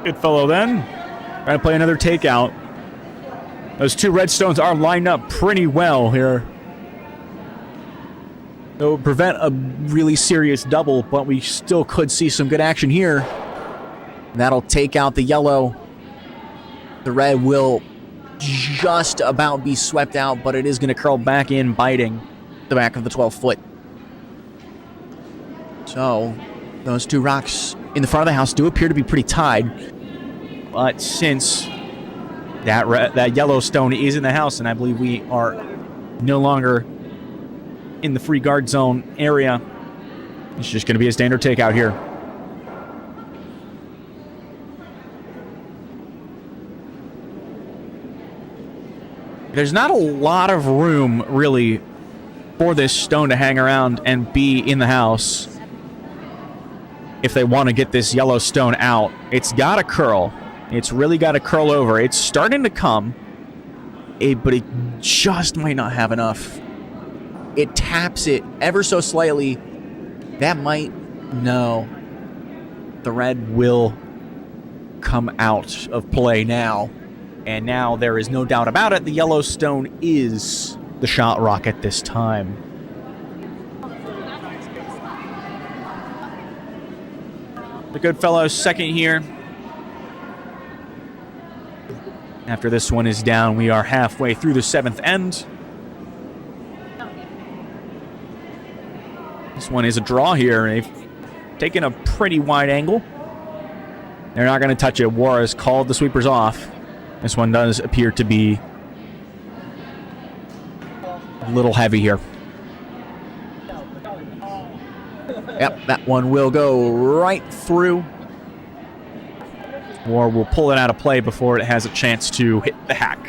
S1: Good fellow then. Trying to play another takeout. Those two redstones are lined up pretty well here. It'll prevent a really serious double, but we still could see some good action here. And that'll take out the yellow. The red will just about be swept out, but it is going to curl back in, biting the back of the 12 foot. So, those two rocks in the front of the house do appear to be pretty tied. But since That yellow stone is in the house, and I believe we are no longer in the free guard zone area. It's just going to be a standard takeout here. There's not a lot of room, really, for this stone to hang around and be in the house if they want to get this yellow stone out. It's got to curl. It's really got to curl over. It's starting to come, but it just might not have enough. It taps it ever so slightly. That might... No. The red will come out of play now. And now there is no doubt about it. The yellow stone is the shot rock at this time. The Goodfellows second here. After this one is down, we are halfway through the seventh end. This one is a draw here. They've taken a pretty wide angle. They're not going to touch it. War has called the sweepers off. This one does appear to be a little heavy here. Yep, that one will go right through. Or we'll pull it out of play before it has a chance to hit the hack.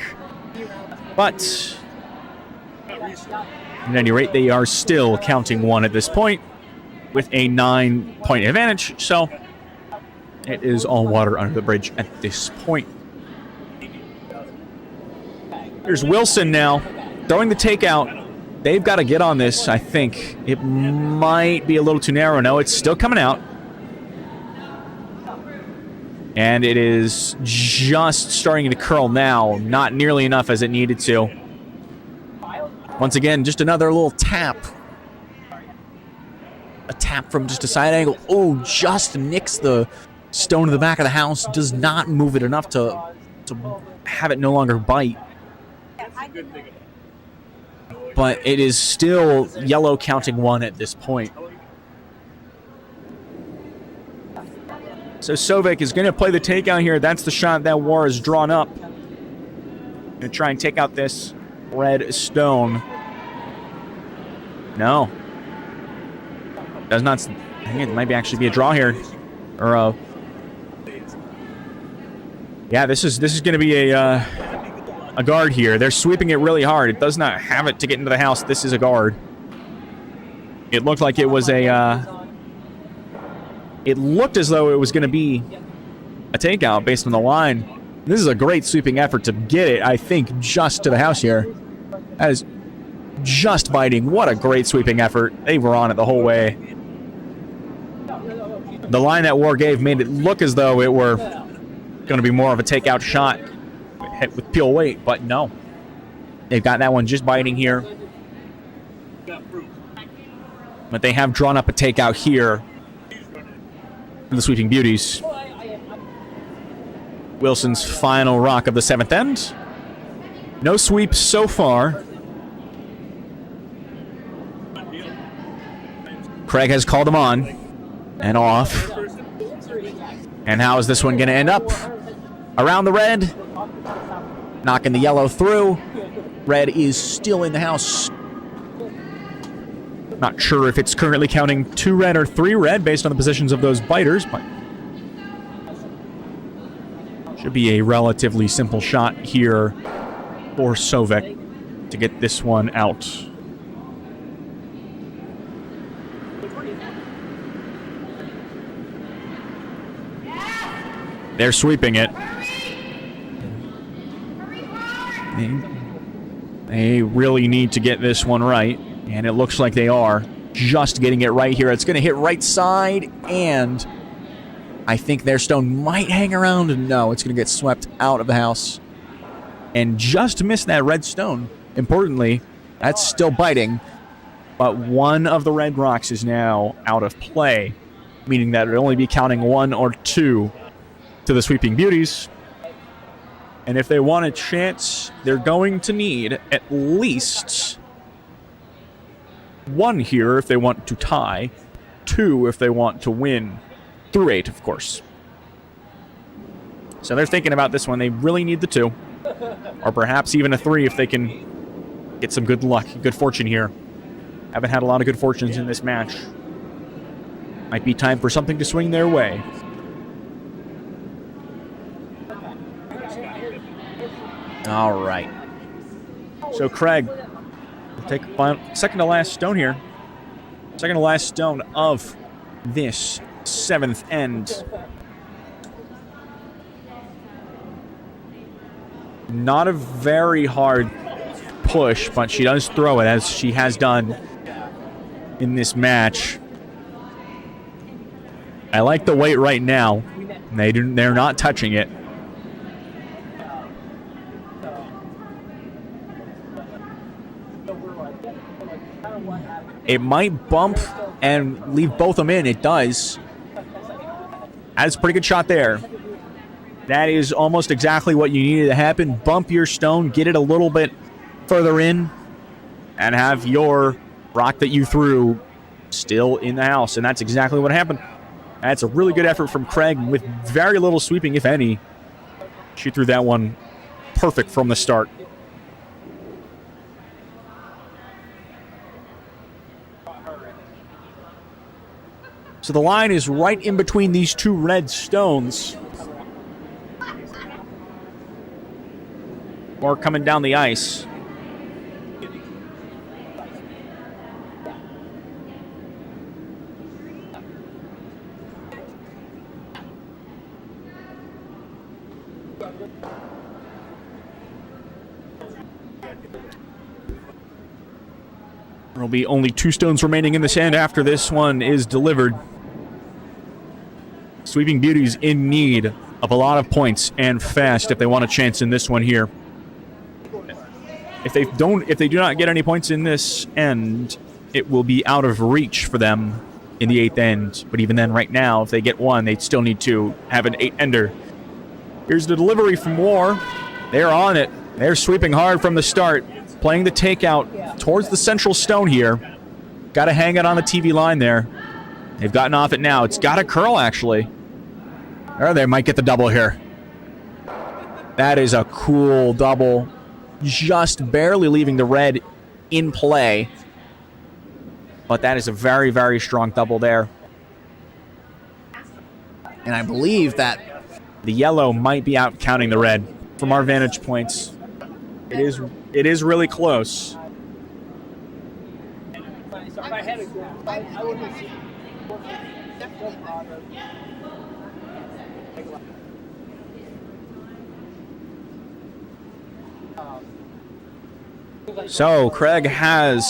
S1: But at any rate, they are still counting one at this point with a 9-point advantage. So it is all water under the bridge at this point. Here's Wilson now, throwing the takeout. They've got to get on this, I think. It might be a little too narrow. No, it's still coming out. And it is just starting to curl now. Not nearly enough as it needed to. Once again, just another little tap. A tap from just a side angle. Oh, just nicks the stone in the back of the house. Does not move it enough to have it no longer bite. But it is still yellow counting one at this point. So Sovik is going to play the takeout here. That's the shot that War has drawn up. Going to try and take out this red stone. No. Does not. I think it might actually be a draw here. Or a... Yeah, this is going to be a guard here. They're sweeping it really hard. It does not have it to get into the house. This is a guard. It looked like it was a... It looked as though it was going to be a takeout based on the line. This is a great sweeping effort to get it, I think, just to the house here. That is just biting. What a great sweeping effort. They were on it the whole way. The line that War gave made it look as though it were going to be more of a takeout shot with pure weight, but no. They've got that one just biting here. But they have drawn up a takeout here. The Sweeping Beauties. Wilson's final rock of the seventh end. No sweeps so far. Craig has called him on and off. And how is this one going to end up? Around the red. Knocking the yellow through. Red is still in the house. Not sure if it's currently counting 2 red or 3 red based on the positions of those biters, but should be a relatively simple shot here for Sovik to get this one out. They're sweeping it. They really need to get this one right. And it looks like they are just getting it right here. It's going to hit right side, and I think their stone might hang around. No, it's going to get swept out of the house. And just miss that red stone. Importantly, that's still biting, but one of the red rocks is now out of play, meaning that it would only be counting 1 or 2 to the Sweeping Beauties. And if they want a chance, they're going to need at least 1 here if they want to tie, 2 if they want to win, through 8, of course. So they're thinking about this one. They really need the 2. Or perhaps even a 3 if they can get some good luck, good fortune here. Haven't had a lot of good fortunes in this match. Might be time for something to swing their way. All right. So Craig will take second to last stone here. Second to last stone of this 7th end. Not a very hard push, but she does throw it, as she has done in this match. I like the weight right now. They're not touching it. It might bump and leave both of them in. It does. That's a pretty good shot there. That is almost exactly what you needed to happen. Bump your stone, get it a little bit further in, and have your rock that you threw still in the house. And that's exactly what happened. That's a really good effort from Craig with very little sweeping, if any. She threw that one perfect from the start. So the line is right in between these two red stones. More coming down the ice. There'll be only 2 stones remaining in this end after this one is delivered. Sweeping Beauty's in need of a lot of points and fast if they want a chance in this one here. If they do not get any points in this end, it will be out of reach for them in the 8th end. But even then, right now, if they get 1, they still need to have an 8-ender. Here's the delivery from War. They're on it. They're sweeping hard from the start, playing the takeout towards the central stone here. Got to hang it on the TV line there. They've gotten off it now. It's got to curl, actually. Or they might get the double here. That is a cool double. Just barely leaving the red in play. But that is a very, very strong double there. And I believe that the yellow might be out counting the red from our vantage points. It is really close. So Craig has